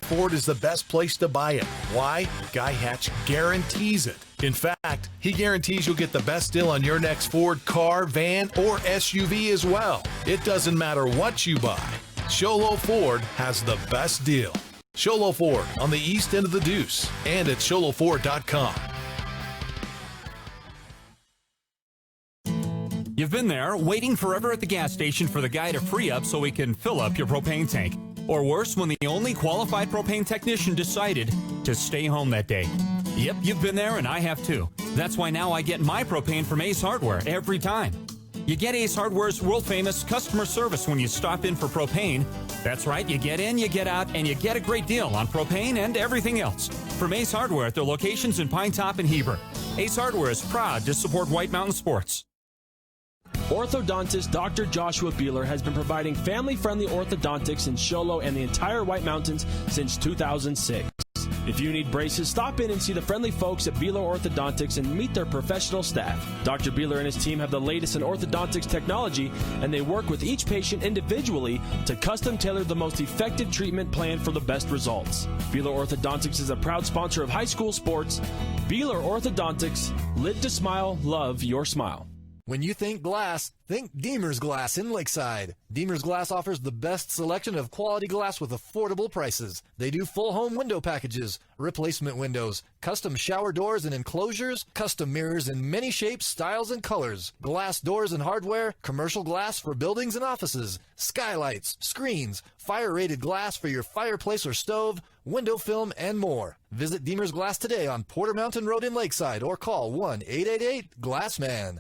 Ford is the best place to buy it. Why? Guy Hatch guarantees it. In fact, he guarantees you'll get the best deal on your next Ford car, van, or SUV as well. It doesn't matter what you buy. Sholo Ford has the best deal. Sholo Ford on the east end of the Deuce and at sholoford.com. You've been there waiting forever at the gas station for the guy to free up so he can fill up your propane tank. Or worse, when the only qualified propane technician decided to stay home that day. Yep, you've been there and I have too. That's why now I get my propane from Ace Hardware every time. You get Ace Hardware's world-famous customer service when you stop in for propane. That's right, you get in, you get out, and you get a great deal on propane and everything else. From Ace Hardware at their locations in Pine Top and Heber. Ace Hardware is proud to support White Mountain Sports. Orthodontist Dr. Joshua Beeler has been providing family-friendly orthodontics in Sholo and the entire White Mountains since 2006. If you need braces, stop in and see the friendly folks at Beeler Orthodontics and meet their professional staff. Dr. Beeler and his team have the latest in orthodontics technology, and they work with each patient individually to custom tailor the most effective treatment plan for the best results. Beeler Orthodontics is a proud sponsor of high school sports. Beeler Orthodontics, live to smile, love your smile. When you think glass, think Deemer's Glass in Lakeside. Deemer's Glass offers the best selection of quality glass with affordable prices. They do full home window packages, replacement windows, custom shower doors and enclosures, custom mirrors in many shapes, styles, and colors, glass doors and hardware, commercial glass for buildings and offices, skylights, screens, fire-rated glass for your fireplace or stove, window film, and more. Visit Deemer's Glass today on Porter Mountain Road in Lakeside or call 1-888-GLASSMAN.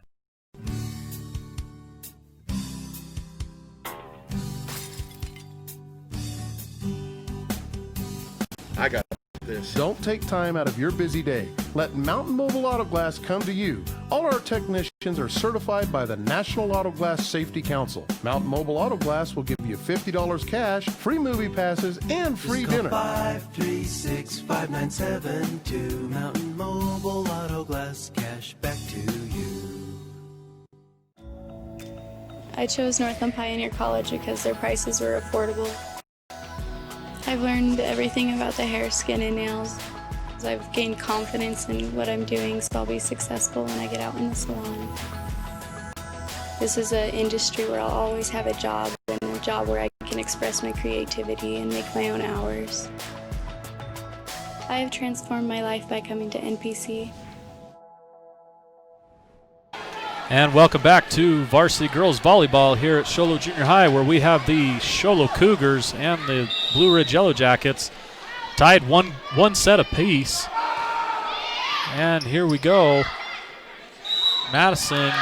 I got this. Don't take time out of your busy day. Let Mountain Mobile Auto Glass come to you. All our technicians are certified by the National Auto Glass Safety Council. Mountain Mobile Auto Glass will give you $50 cash, free movie passes, and free dinner. 536-5972. Mountain Mobile Auto Glass, cash back to you. I chose Northland Pioneer College because their prices were affordable. I've learned everything about the hair, skin, and nails. I've gained confidence in what I'm doing, so I'll be successful when I get out in the salon. This is an industry where I'll always have a job, and a job where I can express my creativity and make my own hours. I have transformed my life by coming to NPC. And welcome back to varsity girls volleyball here at Sholo Junior High, where we have the Sholo Cougars and the Blue Ridge Yellow Jackets tied one set apiece. And here we go. Madison.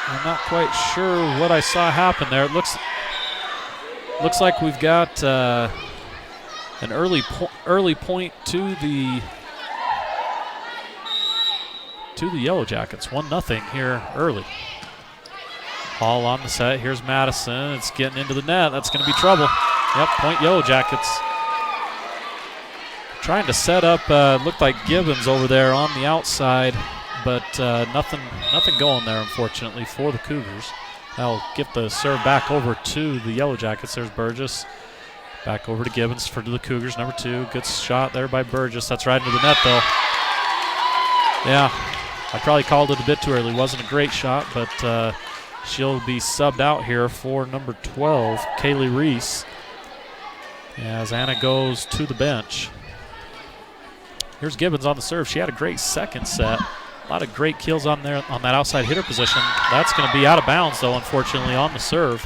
I'm not quite sure what I saw happen there. It looks like we've got an early point to the Yellow Jackets. 1-0 here early. Hall on the set. Here's Madison. It's getting into the net. That's going to be trouble. Yep, point Yellow Jackets. Trying to set up, looked like Gibbons over there on the outside, but nothing going there, unfortunately, for the Cougars. They'll get the serve back over to the Yellow Jackets. There's Burgess. Back over to Gibbons for the Cougars, number 2. Good shot there by Burgess. That's right into the net, though. Yeah. I probably called it a bit too early. Wasn't a great shot, but She'll be subbed out here for number 12, Kaylee Reese, as Anna goes to the bench. Here's Gibbons on the serve. She had a great second set. A lot of great kills on there on that outside hitter position. That's going to be out of bounds, though, unfortunately, on the serve.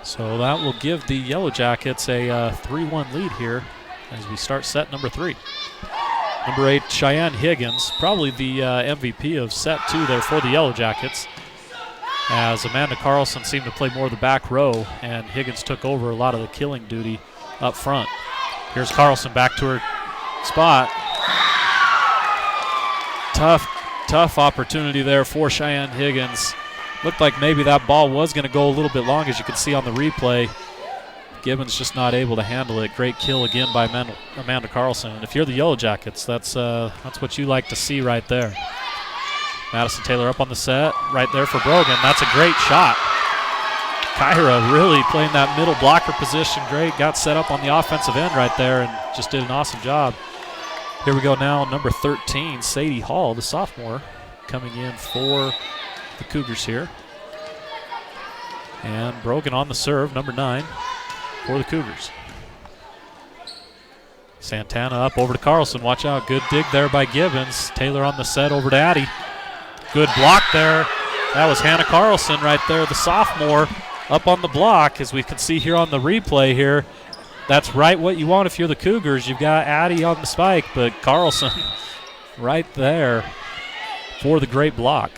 So that will give the Yellow Jackets a 3-1 lead here as we start set number 3. Number 8, Cheyenne Higgins, probably the MVP of set 2 there for the Yellow Jackets, as Amanda Carlson seemed to play more of the back row, and Higgins took over a lot of the killing duty up front. Here's Carlson back to her spot. Tough opportunity there for Cheyenne Higgins. Looked like maybe that ball was going to go a little bit long, as you can see on the replay. Gibbons just not able to handle it. Great kill again by Amanda Carlson. And if you're the Yellow Jackets, that's what you like to see right there. Madison Taylor up on the set, right there for Brogan. That's a great shot. Kyra really playing that middle blocker position great. Got set up on the offensive end right there and just did an awesome job. Here we go now, number 13, Sadie Hall, the sophomore, coming in for the Cougars here. And Brogan on the serve, number 9, for the Cougars. Santana up over to Carlson. Watch out, good dig there by Gibbons. Taylor on the set over to Addie. Good block there. That was Hannah Carlson right there, the sophomore, up on the block, as we can see here on the replay here. That's right what you want if you're the Cougars. You've got Addie on the spike, but Carlson right there for the great block.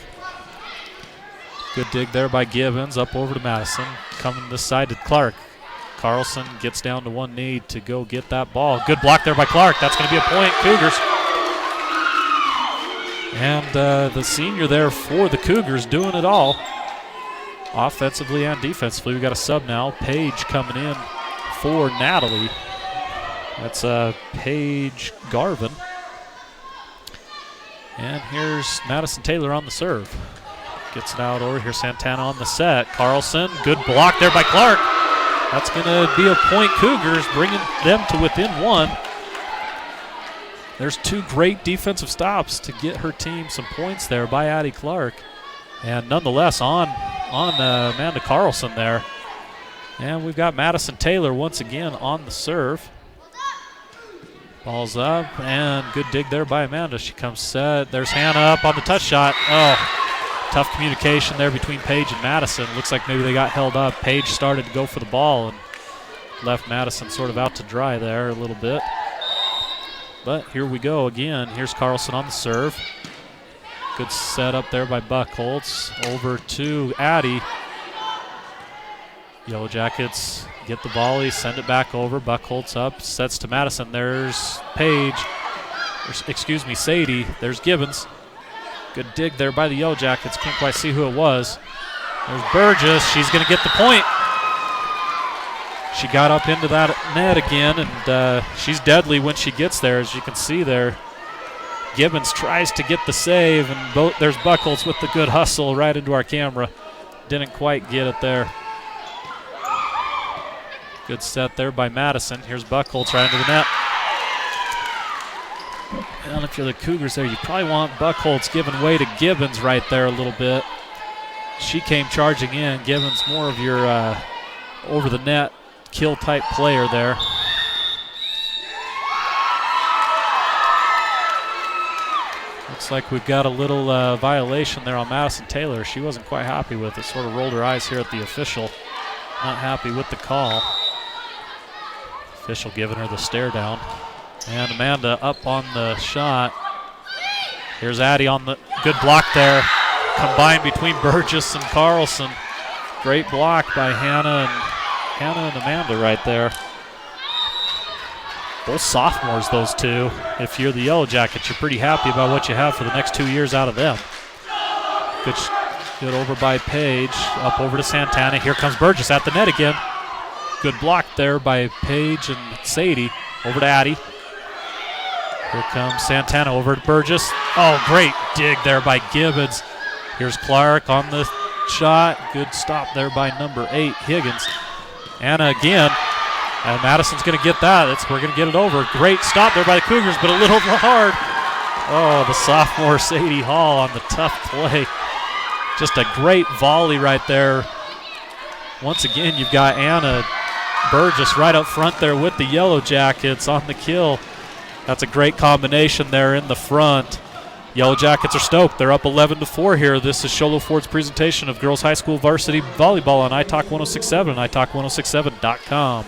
Good dig there by Gibbons, up over to Madison. Coming this side to Clark. Carlson gets down to one knee to go get that ball. Good block there by Clark. That's going to be a point, Cougars. And the senior there for the Cougars doing it all, offensively and defensively. We got a sub now. Paige coming in for Natalie. That's Paige Garvin. And here's Madison Taylor on the serve. Gets it out over here. Santana on the set. Carlson, good block there by Clark. That's going to be a point, Cougars, bringing them to within 1. There's 2 great defensive stops to get her team some points there by Addie Clark. And nonetheless on Amanda Carlson there. And we've got Madison Taylor once again on the serve. Ball's up, and good dig there by Amanda. She comes set. There's Hannah up on the touch shot. Oh, tough communication there between Paige and Madison. Looks like maybe they got held up. Paige started to go for the ball and left Madison sort of out to dry there a little bit. But here we go again. Here's Carlson on the serve. Good setup there by Buckholz. Over to Addie. Yellow Jackets get the volley, send it back over. Buckholz up, sets to Madison. There's Paige. Sadie. There's Gibbons. Good dig there by the Yellow Jackets. Can't quite see who it was. There's Burgess. She's going to get the point. She got up into that net again, and she's deadly when she gets there, as you can see there. Gibbons tries to get the save, and there's Buckholz with the good hustle right into our camera. Didn't quite get it there. Good set there by Madison. Here's Buckholz right into the net. And if you're the Cougars there, you probably want Buckholz giving way to Gibbons right there a little bit. She came charging in. Gibbons more of your over the net kill type player there. Looks like we've got a little violation there on Madison Taylor. She wasn't quite happy with it. Sort of rolled her eyes here at the official. Not happy with the call. Official giving her the stare down. And Amanda up on the shot. Here's Addie on the good block there. Combined between Burgess and Carlson. Great block by Hannah and Amanda right there. Both sophomores, those two. If you're the Yellow Jackets, you're pretty happy about what you have for the next 2 years out of them. Good over by Paige. Up over to Santana. Here comes Burgess at the net again. Good block there by Paige and Sadie. Over to Addie. Here comes Santana over to Burgess. Oh, great dig there by Gibbons. Here's Clark on the shot. Good stop there by number 8, Higgins. Anna again. And Madison's going to get that. We're going to get it over. Great stop there by the Cougars, but a little hard. Oh, the sophomore Sadie Hall on the tough play. Just a great volley right there. Once again, you've got Anna Burgess right up front there with the Yellow Jackets on the kill. That's a great combination there in the front. Yellow Jackets are stoked. They're up 11-4 here. This is Show Low Ford's presentation of girls high school varsity volleyball on iTalk 1067 and iTalk1067.com.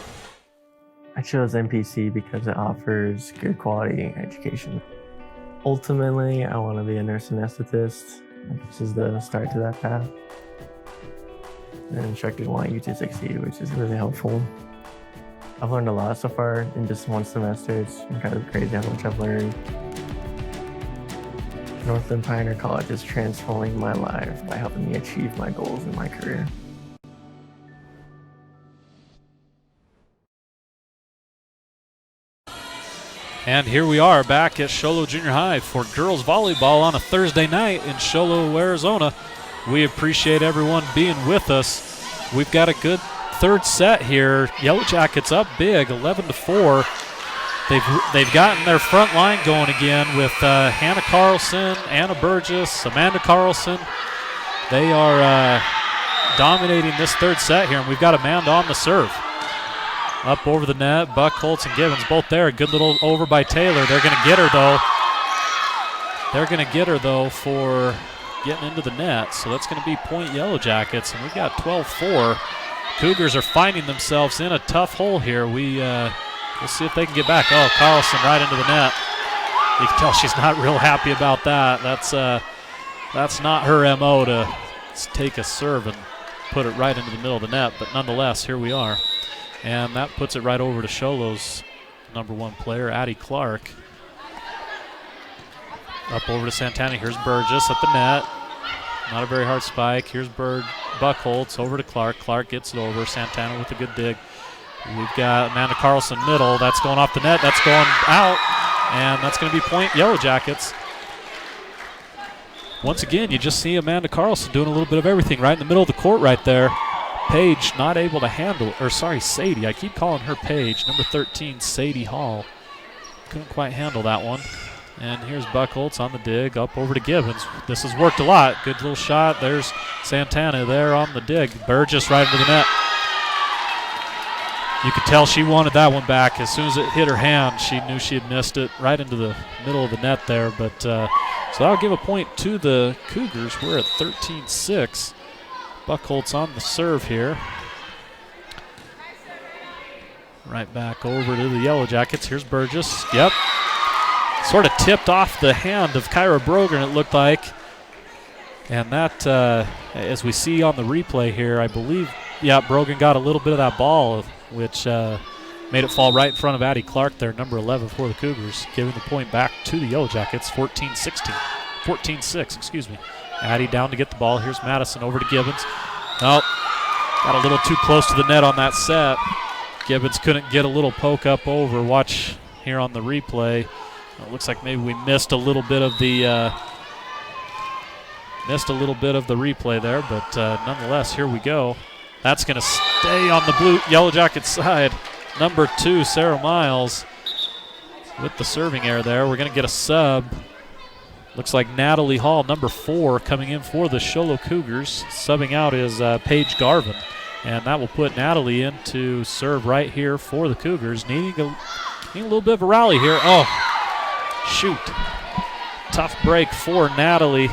I chose MPC because it offers good quality education. Ultimately, I want to be a nurse anesthetist. This is the start to that path. And instructors want you to succeed, which is really helpful. I've learned a lot so far in just one semester. It's kind of crazy how much I've learned. Northland Pioneer College is transforming my life by helping me achieve my goals in my career. And here we are back at Show Low Junior High for girls volleyball on a Thursday night in Show Low, Arizona. We appreciate everyone being with us. We've got a good third set here. Yellow Jackets up big, 11-4. They've gotten their front line going again with Hannah Carlson, Anna Burgess, Amanda Carlson. They are dominating this third set here, and we've got Amanda on the serve. Up over the net, Buck, Holtz, and Gibbons both there. Good little over by Taylor. They're going to get her, though. They're going to get her, though, for getting into the net. So that's going to be point Yellow Jackets, and we've got 12-4. Cougars are finding themselves in a tough hole here. We'll see if they can get back. Oh, Carlson right into the net. You can tell she's not real happy about that. That's not her MO to take a serve and put it right into the middle of the net. But nonetheless, here we are. And that puts it right over to Show Low's number one player, Addie Clark. Up over to Santana. Here's Burgess at the net. Not a very hard spike. Here's Buck Holtz over to Clark. Clark gets it over. Santana with a good dig. We've got Amanda Carlson middle. That's going off the net. That's going out. And that's going to be point Yellow Jackets. Once again, you just see Amanda Carlson doing a little bit of everything right in the middle of the court right there. Paige not able to handle, or sorry, Sadie. I keep calling her Paige. Number 13, Sadie Hall. Couldn't quite handle that one. And here's Buck Holtz on the dig, up over to Gibbons. This has worked a lot. Good little shot. There's Santana there on the dig. Burgess right into the net. You could tell she wanted that one back. As soon as it hit her hand, she knew she had missed it right into the middle of the net there. But so that'll give a point to the Cougars. We're at 13-6. Buck Holtz on the serve here. Right back over to the Yellow Jackets. Here's Burgess. Yep. Sort of tipped off the hand of Kyra Brogan, it looked like. And that, as we see on the replay here, I believe, yeah, Brogan got a little bit of that ball, which made it fall right in front of Addie Clark there, number 11 for the Cougars, giving the point back to the Yellow Jackets, 14-6, excuse me. Addie down to get the ball. Here's Madison over to Gibbons. Oh, got a little too close to the net on that set. Gibbons couldn't get a little poke up over. Watch here on the replay. It looks like maybe we missed a little bit of the replay there, but nonetheless, here we go. That's going to stay on the blue Yellow Jacket side. Number 2, Sarah Miles, with the serving error there. We're going to get a sub. Looks like Natalie Hall, number 4, coming in for the Show Low Cougars. Subbing out is Paige Garvin, and that will put Natalie in to serve right here for the Cougars. Needing a little bit of a rally here. Oh, shoot. Tough break for Natalie.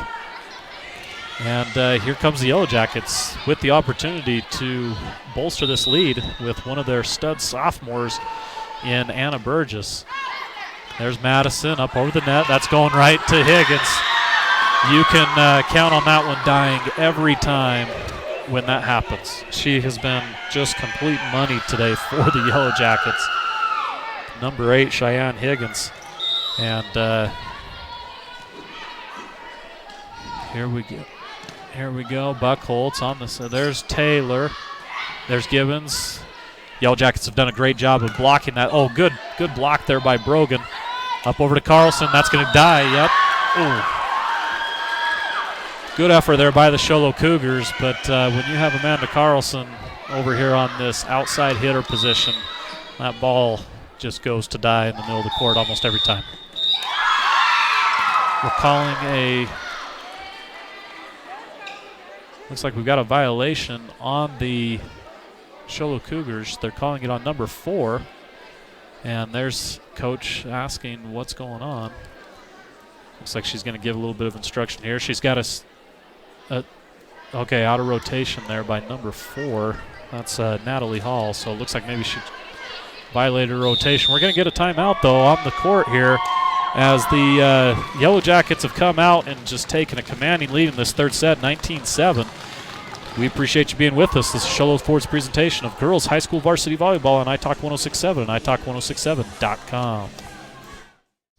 And here comes the Yellow Jackets with the opportunity to bolster this lead with one of their stud sophomores in Anna Burgess. There's Madison up over the net. That's going right to Higgins. You can count on that one dying every time when that happens. She has been just complete money today for the Yellow Jackets. Number 8, Cheyenne Higgins. And here we go. Here we go. Buck Holtz on the side. There's Taylor. There's Gibbons. Yellow Jackets have done a great job of blocking that. Oh, good block there by Brogan. Up over to Carlson. That's going to die. Yep. Ooh. Good effort there by the Show Low Cougars, but when you have Amanda Carlson over here on this outside hitter position, that ball just goes to die in the middle of the court almost every time. We're calling a Looks like we've got a violation on the Show Low Cougars. They're calling it on number 4. And there's coach asking what's going on. Looks like she's going to give a little bit of instruction here. She's got okay, out of rotation there by number 4. That's Natalie Hall. So it looks like maybe she violated a rotation. We're going to get a timeout, though, on the court here as the Yellow Jackets have come out and just taken a commanding lead in this third set, 19-7. We appreciate you being with us. This is Show Low Ford's presentation of girls high school varsity volleyball on iTalk 1067 and iTalk1067.com.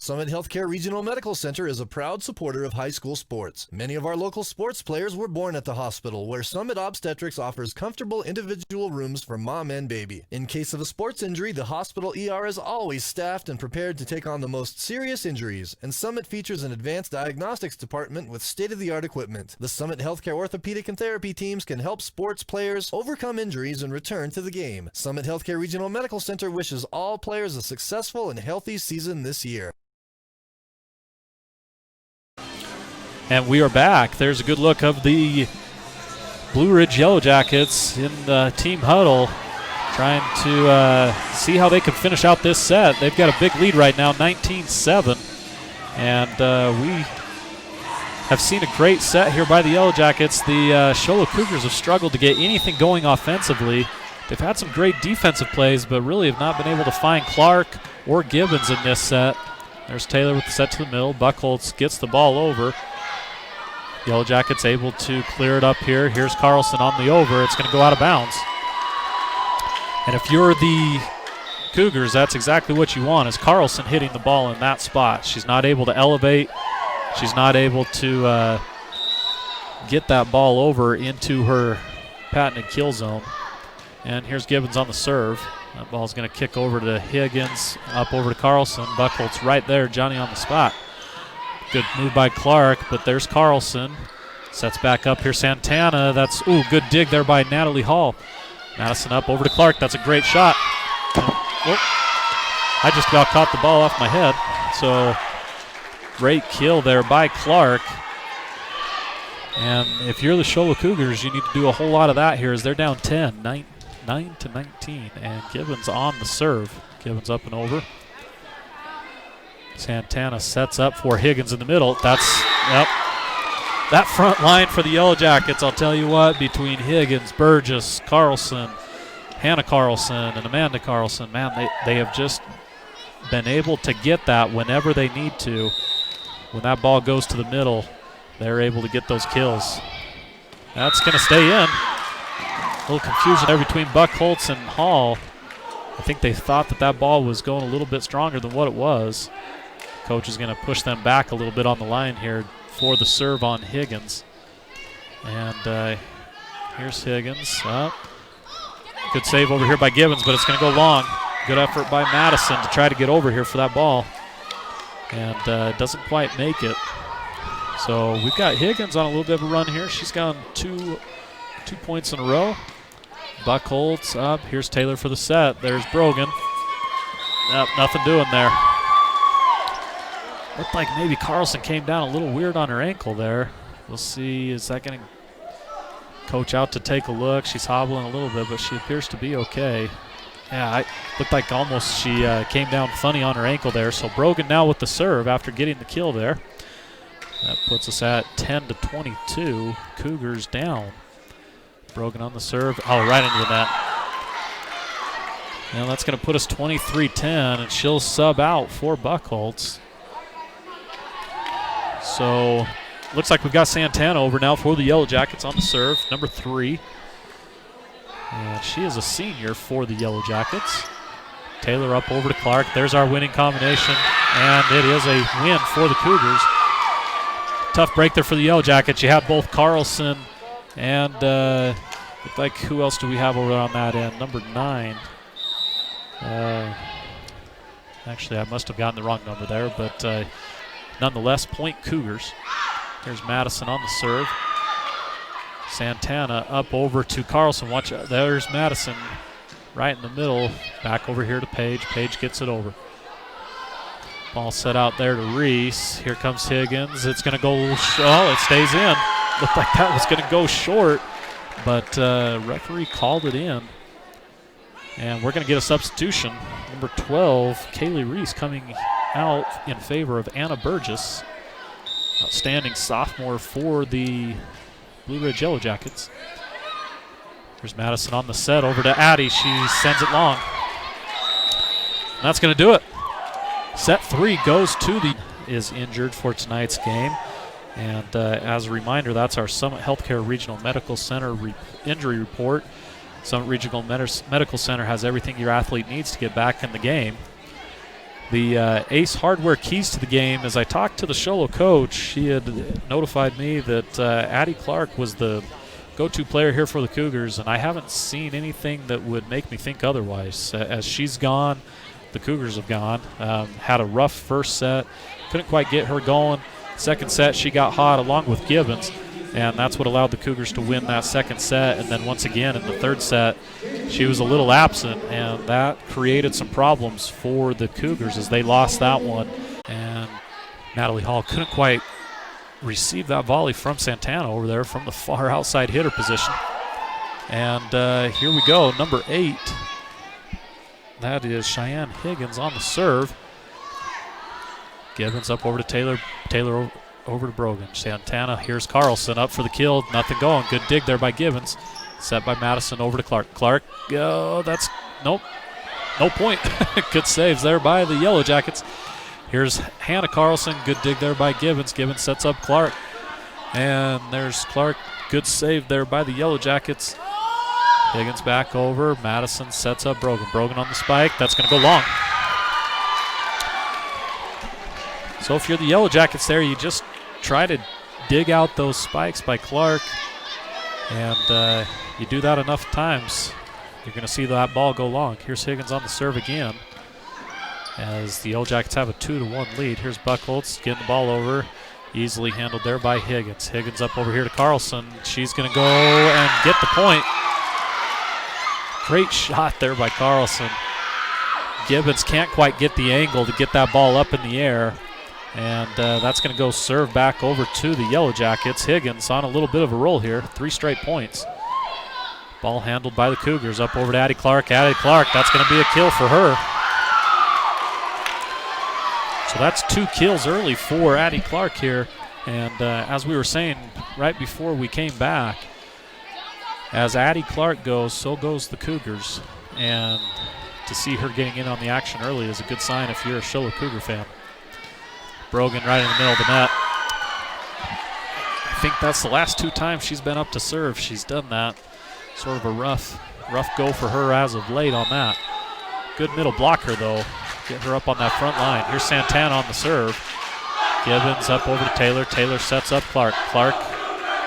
Summit Healthcare Regional Medical Center is a proud supporter of high school sports. Many of our local sports players were born at the hospital, where Summit Obstetrics offers comfortable individual rooms for mom and baby. In case of a sports injury, the hospital ER is always staffed and prepared to take on the most serious injuries, and Summit features an advanced diagnostics department with state-of-the-art equipment. The Summit Healthcare orthopedic and therapy teams can help sports players overcome injuries and return to the game. Summit Healthcare Regional Medical Center wishes all players a successful and healthy season this year. And we are back. There's a good look of the Blue Ridge Yellow Jackets in the team huddle, trying to see how they can finish out this set. They've got a big lead right now, 19-7. And we have seen a great set here by the Yellow Jackets. The Show Low Cougars have struggled to get anything going offensively. They've had some great defensive plays, but really have not been able to find Clark or Gibbons in this set. There's Taylor with the set to the middle. Buchholz gets the ball over. Yellow Jackets able to clear it up here. Here's Carlson on the over. It's going to go out of bounds. And if you're the Cougars, that's exactly what you want, is Carlson hitting the ball in that spot. She's not able to elevate. She's not able to get that ball over into her patented kill zone. And here's Gibbons on the serve. That ball's going to kick over to Higgins, up over to Carlson. Buchholz right there, Johnny on the spot. Good move by Clark, but there's Carlson. Sets back up here, Santana. That's, good dig there by Natalie Hall. Madison up over to Clark. That's a great shot. I just about caught the ball off my head. So, great kill there by Clark. And if you're the Show Low Cougars, you need to do a whole lot of that here as they're down 10, 9-19. And Gibbons on the serve. Gibbons up and over. Santana sets up for Higgins in the middle. That front line for the Yellow Jackets, I'll tell you what, between Higgins, Burgess, Carlson, Hannah Carlson, and Amanda Carlson, man, they have just been able to get that whenever they need to. When that ball goes to the middle, they're able to get those kills. That's going to stay in. A little confusion there between Buchholz and Hall. I think they thought that ball was going a little bit stronger than what it was. Coach is going to push them back a little bit on the line here for the serve on Higgins. And here's Higgins. Good save over here by Gibbons, but it's going to go long. Good effort by Madison to try to get over here for that ball. And doesn't quite make it. So we've got Higgins on a little bit of a run here. She's gone two points in a row. Buchholz up. Here's Taylor for the set. There's Brogan. Nothing doing there. Looked like maybe Carlson came down a little weird on her ankle there. We'll see. Is that going to coach out to take a look? She's hobbling a little bit, but she appears to be okay. Yeah, it looked like almost she came down funny on her ankle there. So Brogan now with the serve after getting the kill there. That puts us at 10-22. Cougars down. Brogan on the serve. Right into the net. And that's going to put us 23-10, and she'll sub out for Buchholz. So, looks like we've got Santana over now for the Yellow Jackets on the serve, number 3. And she is a senior for the Yellow Jackets. Taylor up over to Clark. There's our winning combination, and it is a win for the Cougars. Tough break there for the Yellow Jackets. You have both Carlson and look like, who else do we have over on that end? Number 9. Actually, I must have gotten the wrong number there, but nonetheless, point Cougars. Here's Madison on the serve. Santana up over to Carlson. Watch out. There's Madison right in the middle. Back over here to Page. Page gets it over. Ball set out there to Reese. Here comes Higgins. It's going to go. It stays in. Looked like that was going to go short, but referee called it in. And we're going to get a substitution. Number 12, Kaylee Reese, coming out in favor of Anna Burgess. Outstanding sophomore for the Blue Ridge Yellow Jackets. Here's Madison on the set, over to Addie. She sends it long. And that's going to do it. Set 3 goes to the is injured for tonight's game. And as a reminder, that's our Summit Healthcare Regional Medical Center injury report. Summit Regional Medical Center has everything your athlete needs to get back in the game. The Ace Hardware keys to the game, as I talked to the Sholo coach, she had notified me that Addie Clark was the go-to player here for the Cougars, and I haven't seen anything that would make me think otherwise. As she's gone, the Cougars have gone. Had a rough first set, couldn't quite get her going. Second set, she got hot along with Gibbons, and that's what allowed the Cougars to win that second set. And then once again in the third set, she was a little absent, and that created some problems for the Cougars as they lost that one. And Natalie Hall couldn't quite receive that volley from Santana over there from the far outside hitter position. And here we go, number 8. That is Cheyenne Higgins on the serve. Gibbons up over to Taylor. Taylor over to Brogan. Santana, here's Carlson up for the kill. Nothing going. Good dig there by Gibbons. Set by Madison over to Clark. Clark, that's, nope, no point. Good saves there by the Yellow Jackets. Here's Hannah Carlson. Good dig there by Gibbons. Gibbons sets up Clark. And there's Clark. Good save there by the Yellow Jackets. Higgins back over. Madison sets up Brogan. Brogan on the spike. That's going to go long. So if you're the Yellow Jackets there, you just try to dig out those spikes by Clark. And you do that enough times, you're going to see that ball go long. Here's Higgins on the serve again, as the Yellow Jackets have a 2-1 lead. Here's Buchholz getting the ball over. Easily handled there by Higgins. Higgins up over here to Carlson. She's going to go and get the point. Great shot there by Carlson. Gibbons can't quite get the angle to get that ball up in the air. And that's going to go serve back over to the Yellow Jackets. Higgins on a little bit of a roll here. 3 straight points. Ball handled by the Cougars. Up over to Addie Clark. Addie Clark, that's going to be a kill for her. So that's 2 kills early for Addie Clark here. And as we were saying right before we came back, as Addie Clark goes, so goes the Cougars. And to see her getting in on the action early is a good sign if you're a Sholo Cougar fan. Brogan right in the middle of the net. I think that's the last 2 times she's been up to serve. She's done that. Sort of a rough go for her as of late on that. Good middle blocker, though. Get her up on that front line. Here's Santana on the serve. Gibbons up over to Taylor. Taylor sets up Clark. Clark,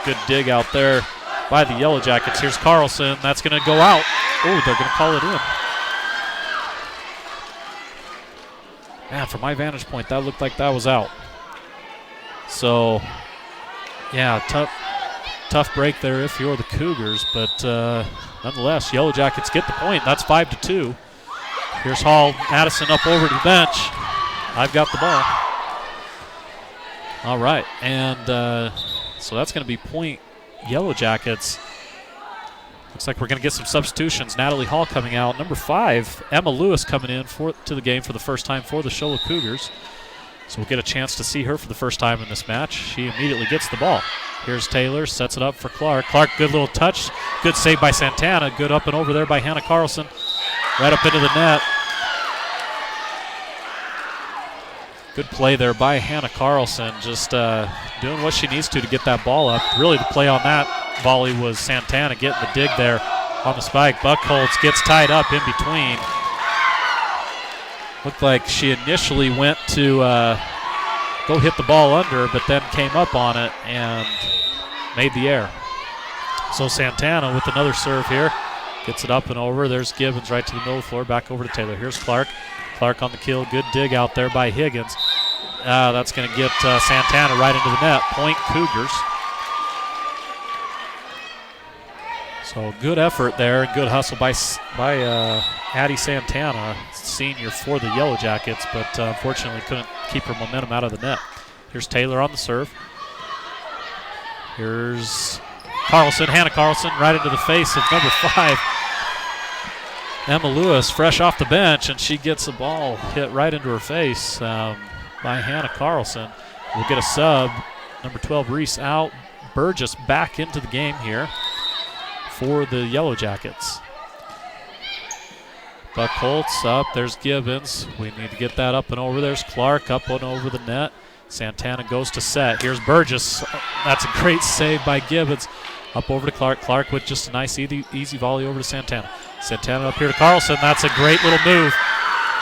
good dig out there by the Yellow Jackets. Here's Carlson. That's going to go out. Oh, they're going to call it in. Man, from my vantage point, that looked like that was out. So, yeah, tough break there if you're the Cougars, but nonetheless, Yellow Jackets get the point. That's 5-2. Here's Hall. Madison up over to the bench. I've got the ball. All right, and so that's going to be point Yellow Jackets. Looks like we're going to get some substitutions. Natalie Hall coming out. Number 5, Emma Lewis coming in to the game for the first time for the Sholo Cougars. So we'll get a chance to see her for the first time in this match. She immediately gets the ball. Here's Taylor, sets it up for Clark. Clark, good little touch. Good save by Santana. Good up and over there by Hannah Carlson. Right up into the net. Good play there by Hannah Carlson. Just doing what she needs to get that ball up. Really the play on that volley was Santana getting the dig there on the spike. Buchholz gets tied up in between. Looked like she initially went to go hit the ball under, but then came up on it and made the error. So Santana with another serve here. Gets it up and over. There's Gibbons right to the middle of the floor. Back over to Taylor. Here's Clark. Clark on the kill. Good dig out there by Higgins. That's going to get Santana right into the net. Point Cougars. So good effort there and good hustle by Addie Santana, senior for the Yellow Jackets, but unfortunately couldn't keep her momentum out of the net. Here's Taylor on the serve. Here's Carlson, Hannah Carlson, right into the face of number 5, Emma Lewis, fresh off the bench, and she gets the ball hit right into her face by Hannah Carlson. We'll get a sub. Number 12, Reese out. Burgess back into the game here for the Yellow Jackets. Buckholz up. There's Gibbons. We need to get that up and over. There's Clark up and over the net. Santana goes to set. Here's Burgess. That's a great save by Gibbons. Up over to Clark. Clark with just a nice easy volley over to Santana. Santana up here to Carlson. That's a great little move.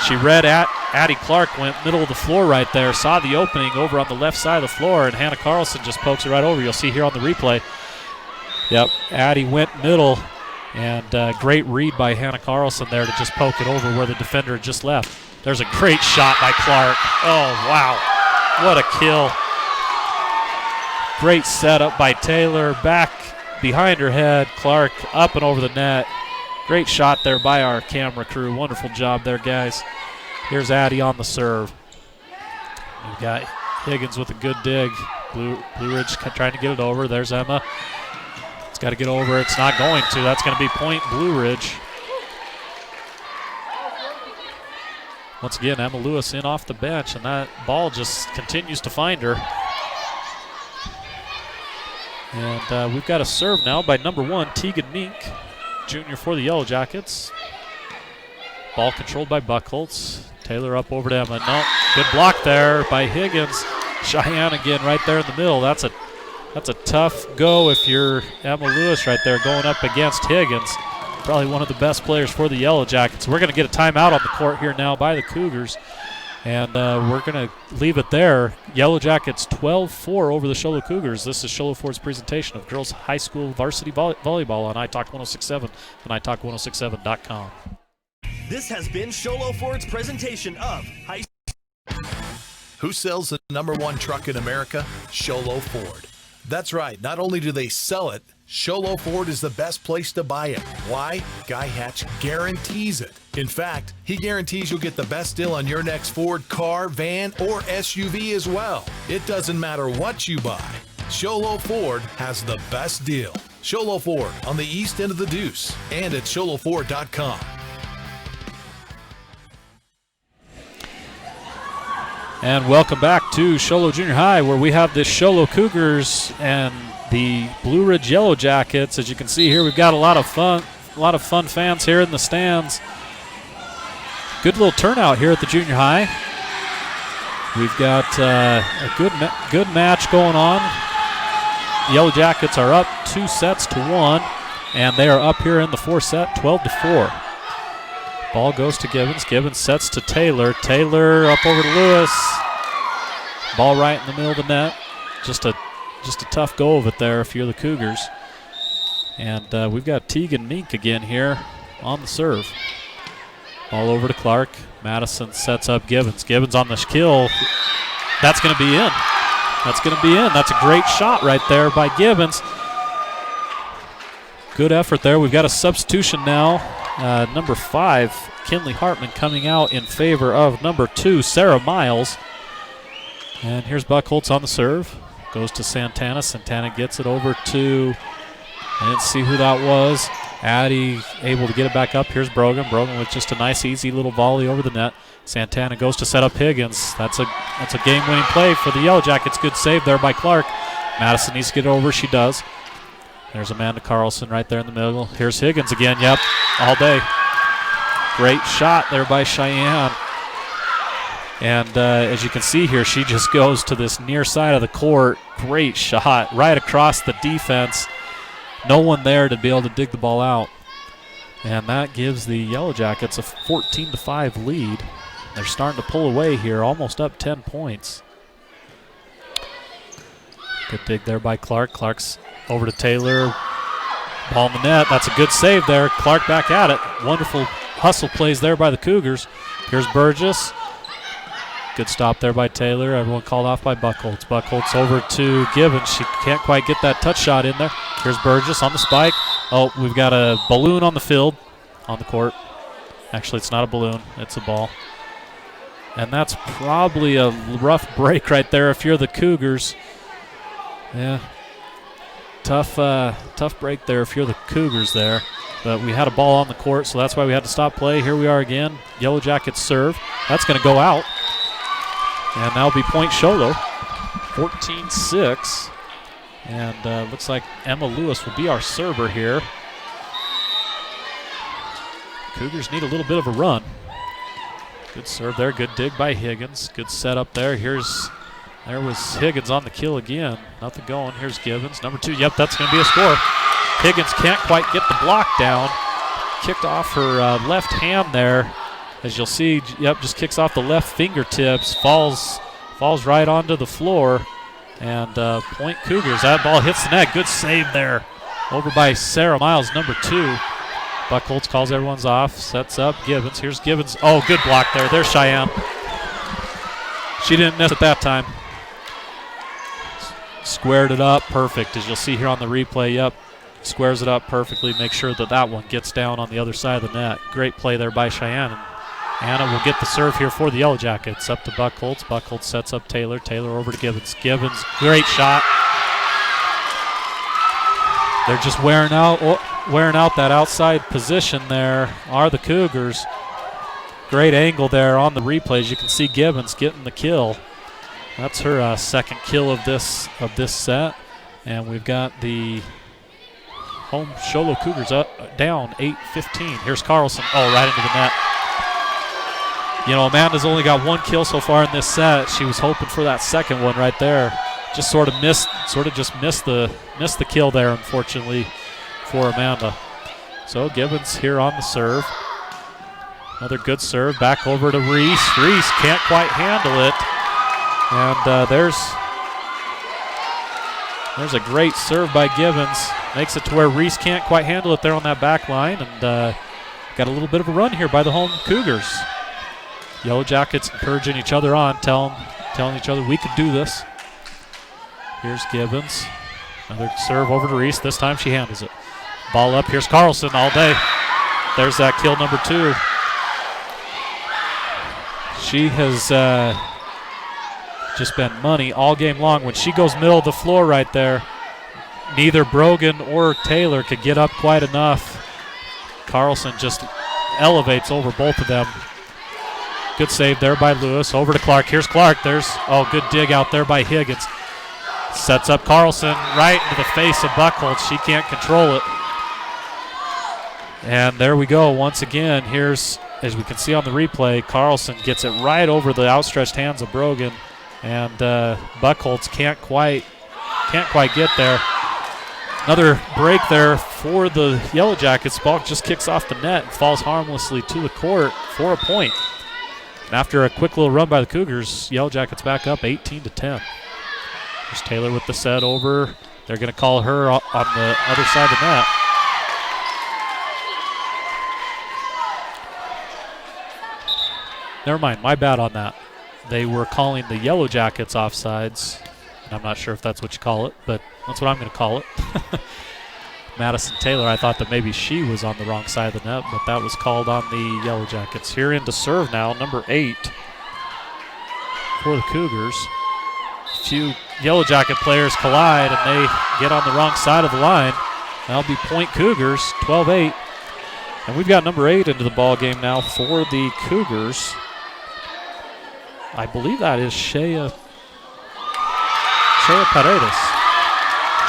She read Addie Clark, went middle of the floor right there, saw the opening over on the left side of the floor, and Hannah Carlson just pokes it right over. You'll see here on the replay. Yep, Addie went middle, and great read by Hannah Carlson there to just poke it over where the defender had just left. There's a great shot by Clark. Oh, wow. What a kill. Great setup by Taylor. Back behind her head. Clark up and over the net. Great shot there by our camera crew. Wonderful job there, guys. Here's Addie on the serve. We've got Higgins with a good dig. Blue Ridge trying to get it over. There's Emma. It's got to get over. It's not going to. That's going to be point Blue Ridge. Once again, Emma Lewis in off the bench, and that ball just continues to find her. And we've got a serve now by number 1, Tegan Mink, junior for the Yellow Jackets. Ball controlled by Buckholz. Taylor up over to Emma. No, good block there by Higgins. Cheyenne again right there in the middle. That's a tough go if you're Emma Lewis right there going up against Higgins. Probably one of the best players for the Yellow Jackets. We're going to get a timeout on the court here now by the Cougars. And we're going to leave it there. Yellow Jackets 12-4 over the Show Low Cougars. This is Show Low Ford's presentation of girls high school varsity volleyball on iTalk 1067 and iTalk1067.com. This has been Show Low Ford's presentation of high. Who sells the #1 truck in America? Show Low Ford. That's right. Not only do they sell it, Show Low Ford is the best place to buy it. Why? Guy Hatch guarantees it. In fact, he guarantees you'll get the best deal on your next Ford car, van, or SUV as well. It doesn't matter what you buy. Show Low Ford has the best deal. Show Low Ford on the east end of the Deuce and at showlowford.com. And welcome back to Show Low Junior High, where we have the Show Low Cougars and the Blue Ridge Yellow Jackets. As you can see here, we've got a lot of fun fans here in the stands. Good little turnout here at the junior high. We've got a good match going on. The Yellow Jackets are up 2-1, and they are up here in the fourth set, 12-4. Ball goes to Gibbons. Gibbons sets to Taylor. Taylor up over to Lewis. Ball right in the middle of the net. Just a tough go of it there if you're the Cougars. And we've got Tegan Mink again here on the serve. Ball over to Clark. Madison sets up Gibbons. Gibbons on the kill. That's going to be in. That's going to be in. That's a great shot right there by Gibbons. Good effort there. We've got a substitution now. Number 5, Kinley Hartman, coming out in favor of number 2, Sarah Miles. And here's Buckholz on the serve. Goes to Santana. Santana gets it over to, I didn't see who that was. Addie able to get it back up. Here's Brogan. Brogan with just a nice, easy little volley over the net. Santana goes to set up Higgins. That's a game-winning play for the Yellow Jackets. Good save there by Clark. Madison needs to get it over. She does. There's Amanda Carlson right there in the middle. Here's Higgins again. Yep, all day. Great shot there by Cheyenne. And as you can see here, she just goes to this near side of the court. Great shot right across the defense. No one there to be able to dig the ball out. And that gives the Yellow Jackets a 14-5 lead. They're starting to pull away here, almost up 10 points. Good dig there by Clark. Clark's over to Taylor. Ball in the net. That's a good save there. Clark back at it. Wonderful hustle plays there by the Cougars. Here's Burgess. Good stop there by Taylor. Everyone called off by Buckholz. Buckholz over to Gibbons. She can't quite get that touch shot in there. Here's Burgess on the spike. Oh, we've got a balloon on the field, on the court. Actually, it's not a balloon. It's a ball. And that's probably a rough break right there if you're the Cougars. Yeah. Tough break there if you're the Cougars there. But we had a ball on the court, so that's why we had to stop play. Here we are again. Yellow Jackets serve. That's going to go out. And that'll be point Sholo. 14-6. And looks like Emma Lewis will be our server here. Cougars need a little bit of a run. Good serve there. Good dig by Higgins. Good setup there. There was Higgins on the kill again. Nothing going. Here's Gibbons. Number 2. Yep, that's going to be a score. Higgins can't quite get the block down. Kicked off her left hand there. As you'll see, yep, just kicks off the left fingertips. Falls right onto the floor. And point Cougars. That ball hits the net. Good save there. Over by Sarah Miles, number 2. Buckholz calls everyone's off. Sets up Gibbons. Here's Gibbons. Oh, good block there. There's Cheyenne. She didn't miss it that time. Squared it up perfect, as you'll see here on the replay. Yep, squares it up perfectly. Make sure that one gets down on the other side of the net. Great play there by Cheyenne. And Anna will get the serve here for the Yellow Jackets. Up to Buckholz. Buckholz sets up Taylor. Taylor over to Gibbons. Gibbons, great shot. They're just wearing out that outside position there are the Cougars. Great angle there on the replays. You can see Gibbons getting the kill. That's her second kill of this set, and we've got the home Sholo Cougars down 8-15. Here's Carlson. Oh, right into the net. You know, Amanda's only got 1 kill so far in this set. She was hoping for that second one right there. Just missed the kill there, unfortunately, for Amanda. So Gibbons here on the serve. Another good serve back over to Reese. Reese can't quite handle it. And there's a great serve by Gibbons. Makes it to where Reese can't quite handle it there on that back line. And got a little bit of a run here by the home Cougars. Yellow Jackets encouraging each other on, telling each other we could do this. Here's Gibbons. Another serve over to Reese. This time she handles it. Ball up. Here's Carlson all day. There's that kill number 2. She has just been money all game long. When she goes middle of the floor right there, neither Brogan or Taylor could get up quite enough. Carlson just elevates over both of them. Good save there by Lewis. Over to Clark. Here's Clark. Good dig out there by Higgins. Sets up Carlson right into the face of Buckholz. She can't control it. And there we go once again. Here's, as we can see on the replay, Carlson gets it right over the outstretched hands of Brogan. And Buckholz can't quite get there. Another break there for the Yellow Jackets. Ball just kicks off the net and falls harmlessly to the court for a point. And after a quick little run by the Cougars, Yellow Jackets back up 18-10. There's Taylor with the set over. They're going to call her on the other side of the net. Never mind, my bad on that. They were calling the Yellow Jackets offsides. I'm not sure if that's what you call it, but that's what I'm going to call it. Madison Taylor, I thought that maybe she was on the wrong side of the net, but that was called on the Yellow Jackets. Here in to serve now, number 8 for the Cougars. A few Yellow Jacket players collide, and they get on the wrong side of the line. That'll be point Cougars, 12-8. And we've got number 8 into the ball game now for the Cougars. I believe that is Shea Paredes.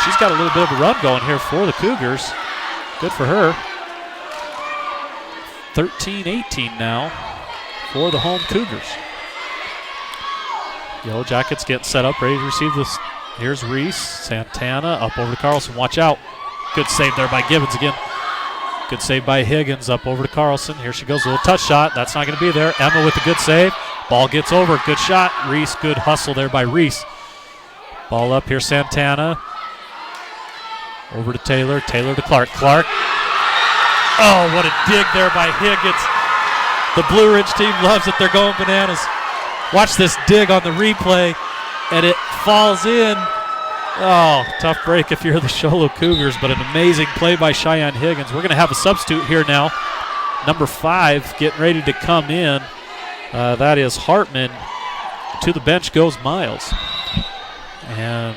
She's got a little bit of a run going here for the Cougars. Good for her. 13-18 now for the home Cougars. Yellow Jackets get set up, ready to receive this. Here's Reese. Santana up over to Carlson. Watch out. Good save there by Gibbons again. Good save by Higgins up over to Carlson. Here she goes, a little touch shot. That's not going to be there. Emma with a good save. Ball gets over. Good shot. Reese, good hustle there by Reese. Ball up here, Santana. Over to Taylor. Taylor to Clark. Clark. Oh, what a dig there by Higgins. The Blue Ridge team loves it. They're going bananas. Watch this dig on the replay, and it falls in. Oh, tough break if you're the Sholo Cougars, but an amazing play by Cheyenne Higgins. We're going to have a substitute here now. Number 5 getting ready to come in. That is Hartman. To the bench goes Miles. And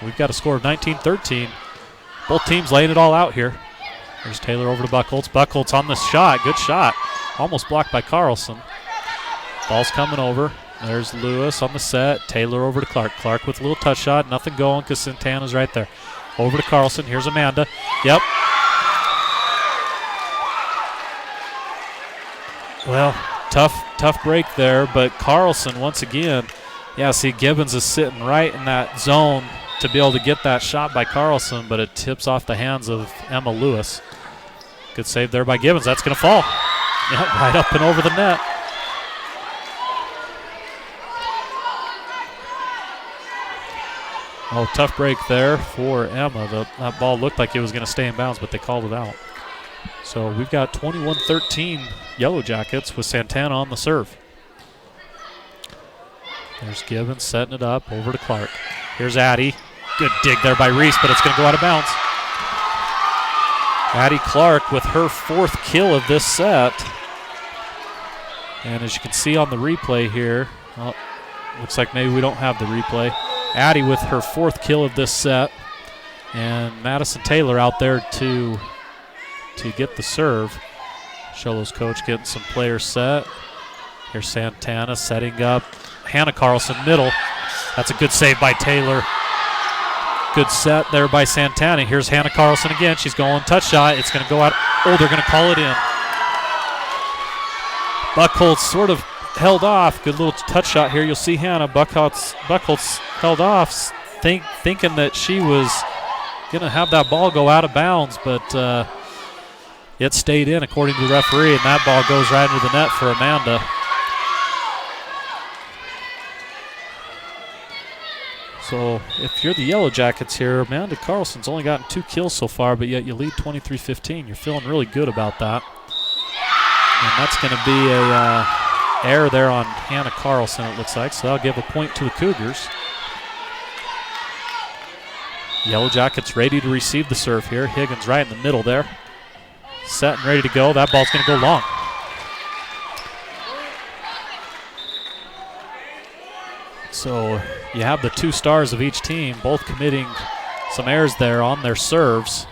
we've got a score of 19-13. both teams laying it all out here. There's Taylor over to Buchholz. Buchholz on the shot. Good shot. Almost blocked by Carlson. Ball's coming over. There's Lewis on the set. Taylor over to Clark. Clark with a little touch shot. Nothing going because Santana's right there. Over to Carlson. Here's Amanda. Yep. Well, tough break there, but Carlson once again, yeah, see Gibbons is sitting right in that zone to be able to get that shot by Carlson, but it tips off the hands of Emma Lewis. Good save there by Gibbons. That's going to fall. Yep, right up and over the net. Oh, tough break there for Emma. That ball looked like it was going to stay in bounds, but they called it out. So we've got 21-13 Yellow Jackets with Santana on the serve. There's Gibbons setting it up over to Clark. Here's Addie. Good dig there by Reese, but it's going to go out of bounds. Addie Clark with her 4th kill of this set. And as you can see on the replay here, well, looks like maybe we don't have the replay. Addie with her 4th kill of this set. And Madison Taylor out there to get the serve. Sholo's coach getting some players set. Here's Santana setting up. Hannah Carlson, middle. That's a good save by Taylor. Good set there by Santana. Here's Hannah Carlson again. She's going touch shot. It's going to go out. Oh, they're going to call it in. Buchholz sort of held off. Good little touch shot here. You'll see Hannah. Buchholz held off, thinking that she was going to have that ball go out of bounds, but it stayed in according to the referee, and that ball goes right into the net for Amanda. So if you're the Yellow Jackets here, Amanda Carlson's only gotten 2 kills so far, but yet you lead 23-15. You're feeling really good about that. And that's going to be a error there on Hannah Carlson, it looks like, so that'll give a point to the Cougars. Yellow Jackets ready to receive the serve here. Higgins right in the middle there. Set and ready to go. That ball's going to go long. So you have the 2 stars of each team both committing some errors there on their serves.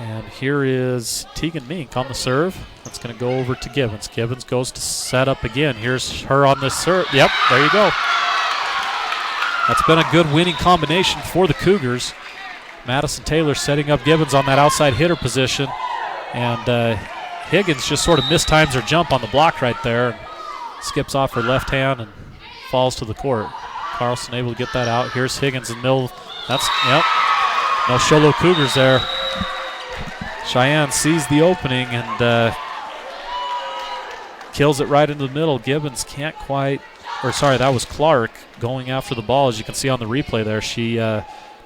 And here is Tegan Mink on the serve. That's going to go over to Gibbons. Gibbons goes to set up again. Here's her on the serve. Yep, there you go. That's been a good winning combination for the Cougars. Madison Taylor setting up Gibbons on that outside hitter position. And Higgins just sort of mistimes her jump on the block right there. Skips off her left hand and falls to the court. Carlson able to get that out. Here's Higgins in the middle. That's, yep, no Sholo Cougars there. Cheyenne sees the opening and kills it right into the middle. Gibbons can't quite, or sorry, that was Clark going after the ball. As you can see on the replay there, she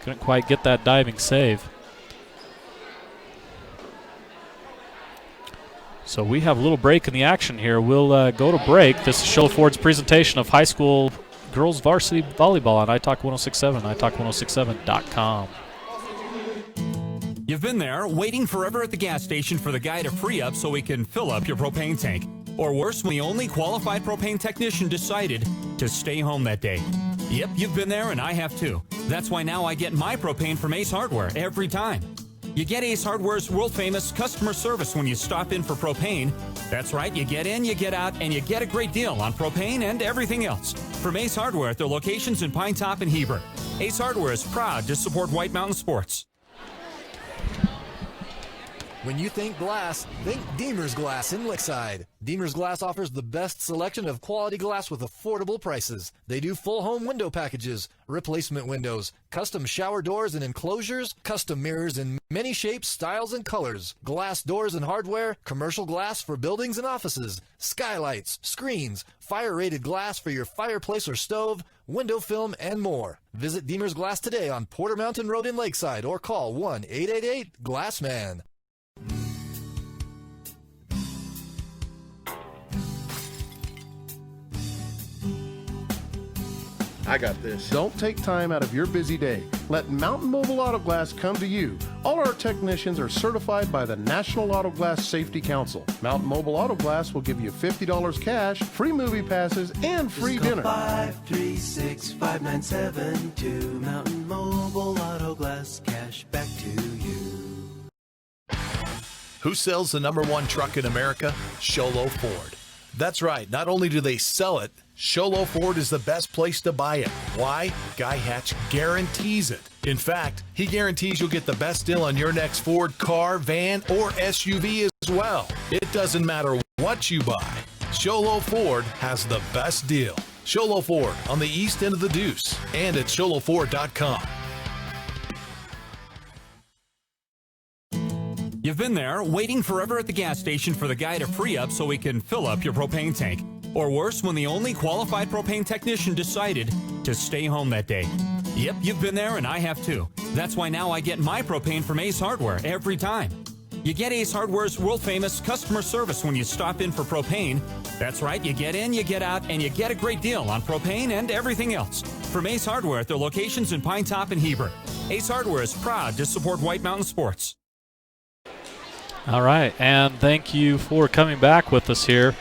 couldn't quite get that diving save. So we have a little break in the action here. We'll go to break. This is Sholo Ford's presentation of high school girls varsity volleyball on iTalk 106.7, iTalk106.7.com. You've been there waiting forever at the gas station for the guy to free up so he can fill up your propane tank. Or worse, when the only qualified propane technician decided to stay home that day. Yep, you've been there and I have too. That's why now I get my propane from Ace Hardware every time. You get Ace Hardware's world-famous customer service when you stop in for propane. That's right, you get in, you get out, and you get a great deal on propane and everything else. From Ace Hardware at their locations in Pine Top and Heber. Ace Hardware is proud to support White Mountain Sports. When you think glass, think Deemer's Glass in Lakeside. Deemer's Glass offers the best selection of quality glass with affordable prices. They do full home window packages, replacement windows, custom shower doors and enclosures, custom mirrors in many shapes, styles, and colors, glass doors and hardware, commercial glass for buildings and offices, skylights, screens, fire-rated glass for your fireplace or stove, window film, and more. Visit Deemer's Glass today on Porter Mountain Road in Lakeside or call 1-888-GLASSMAN. I got this. Don't take time out of your busy day. Let Mountain Mobile Auto Glass come to you. All our technicians are certified by the National Auto Glass Safety Council. Mountain Mobile Auto Glass will give you $50 cash, free movie passes, and free dinner. 536-5972. Mountain Mobile Auto Glass, cash back to you. Who sells the #1 truck in America? Sholo Ford. That's right. Not only do they sell it, Sholo Ford is the best place to buy it. Why? Guy Hatch guarantees it. In fact, he guarantees you'll get the best deal on your next Ford car, van, or SUV as well. It doesn't matter what you buy. Sholo Ford has the best deal. Sholo Ford on the east end of the Deuce and at sholoford.com. You've been there, waiting forever at the gas station for the guy to free up so he can fill up your propane tank. Or worse, when the only qualified propane technician decided to stay home that day. Yep, you've been there and I have too. That's why now I get my propane from Ace Hardware every time. You get Ace Hardware's world-famous customer service when you stop in for propane. That's right, you get in, you get out, and you get a great deal on propane and everything else. From Ace Hardware at their locations in Pine Top and Heber. Ace Hardware is proud to support White Mountain Sports. All right, and thank you for coming back with us here.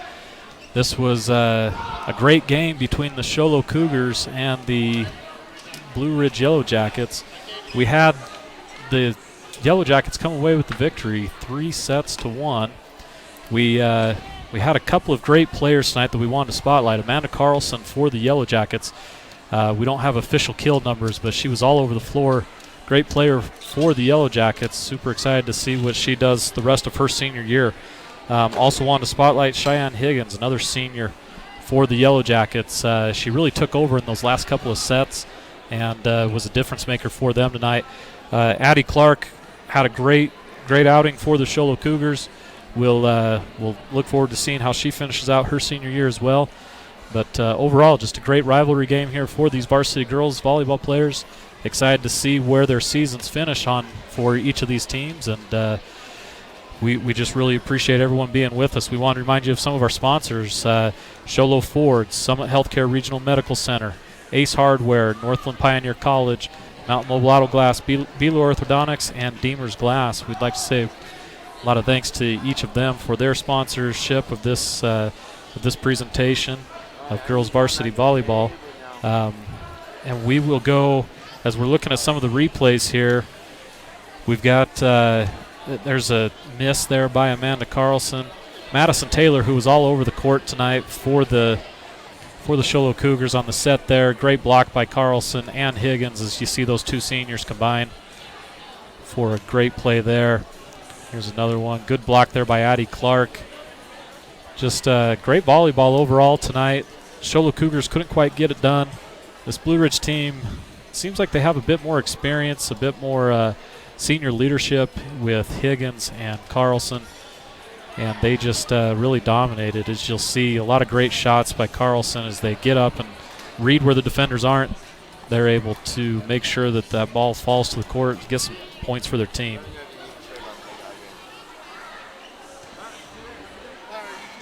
This was a great game between the Sholo Cougars and the Blue Ridge Yellow Jackets. We had the Yellow Jackets come away with the victory, 3-1. We had a couple of great players tonight that we wanted to spotlight. Amanda Carlson for the Yellow Jackets. We don't have official kill numbers, but she was all over the floor. Great player for the Yellow Jackets. Super excited to see what she does the rest of her senior year. Also wanted to spotlight Cheyenne Higgins, another senior for the Yellow Jackets. She really took over in those last couple of sets and was a difference maker for them tonight. Addie Clark had a great outing for the Sholo Cougars. We'll look forward to seeing how she finishes out her senior year as well. But overall, just a great rivalry game here for these varsity girls volleyball players. Excited to see where their seasons finish on for each of these teams, and we just really appreciate everyone being with us. We want to remind you of some of our sponsors: Sholo Ford, Summit Healthcare Regional Medical Center, Ace Hardware, Northland Pioneer College, Mountain Mobile Auto Glass, Beeler Orthodontics, and Deemer's Glass. We'd like to say a lot of thanks to each of them for their sponsorship of this presentation of girls varsity volleyball. And we will go. As we're looking at some of the replays here, we've got there's a miss there by Amanda Carlson. Madison Taylor, who was all over the court tonight for the Sholo Cougars on the set there. Great block by Carlson and Higgins as you see those two seniors combine for a great play there. Here's another one. Good block there by Addie Clark. Just great volleyball overall tonight. Sholo Cougars couldn't quite get it done. This Blue Ridge team seems like they have a bit more experience, a bit more senior leadership with Higgins and Carlson, and they just really dominated. As you'll see, a lot of great shots by Carlson as they get up and read where the defenders aren't. They're able to make sure that that ball falls to the court, get some points for their team.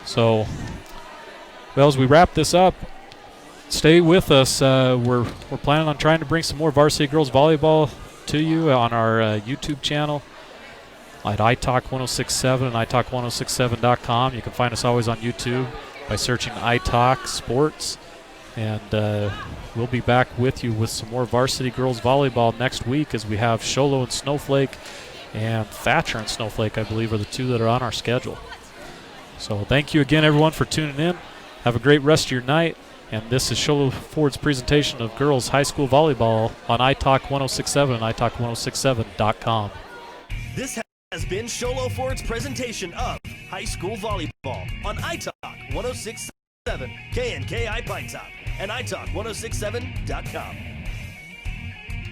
So, well, as we wrap this up, stay with us. We're planning on trying to bring some more varsity girls volleyball to you on our YouTube channel at iTalk 1067 and iTalk1067.com. You can find us always on YouTube by searching iTalk Sports. And we'll be back with you with some more varsity girls volleyball next week as we have Sholo and Snowflake and Thatcher and Snowflake, I believe, are the two that are on our schedule. So thank you again, everyone, for tuning in. Have a great rest of your night. And this is Sholo Ford's presentation of girls high school volleyball on iTalk 1067 and iTalk1067.com. This has been Sholo Ford's presentation of high school volleyball on iTalk 1067, KNKI Pine Top, and iTalk1067.com.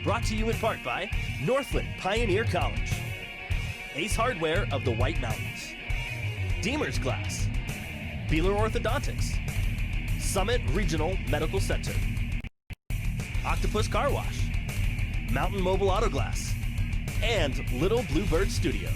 Brought to you in part by Northland Pioneer College, Ace Hardware of the White Mountains, Deemer's Glass, Beeler Orthodontics, Summit Regional Medical Center, Octopus Car Wash, Mountain Mobile Auto Glass, and Little Bluebird Studios.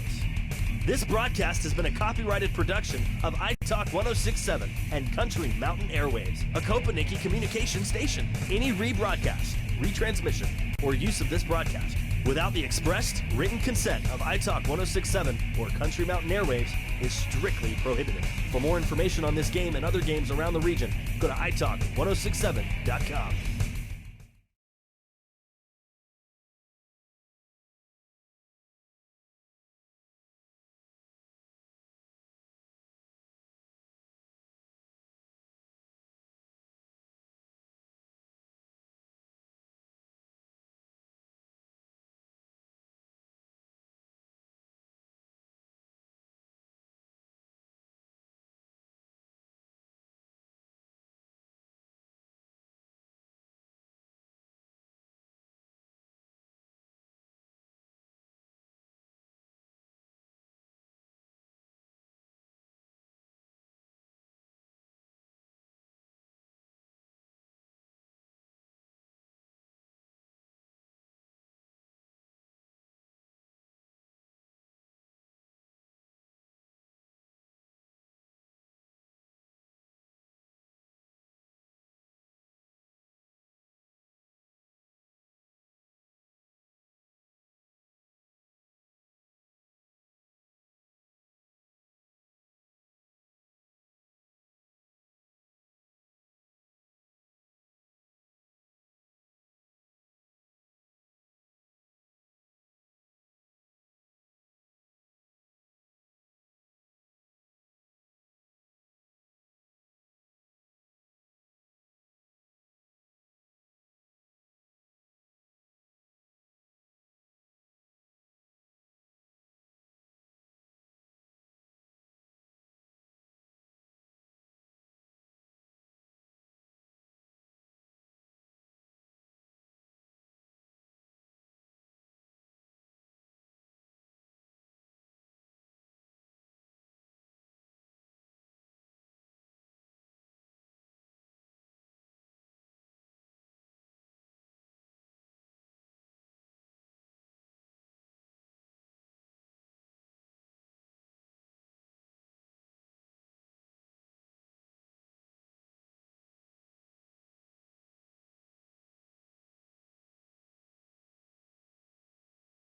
This broadcast has been a copyrighted production of iTalk 1067 and Country Mountain Airwaves, a Kopaniki communication station. Any rebroadcast, retransmission, or use of this broadcast without the expressed written consent of iTalk 1067 or Country Mountain Airwaves is strictly prohibited. For more information on this game and other games around the region, go to iTalk1067.com.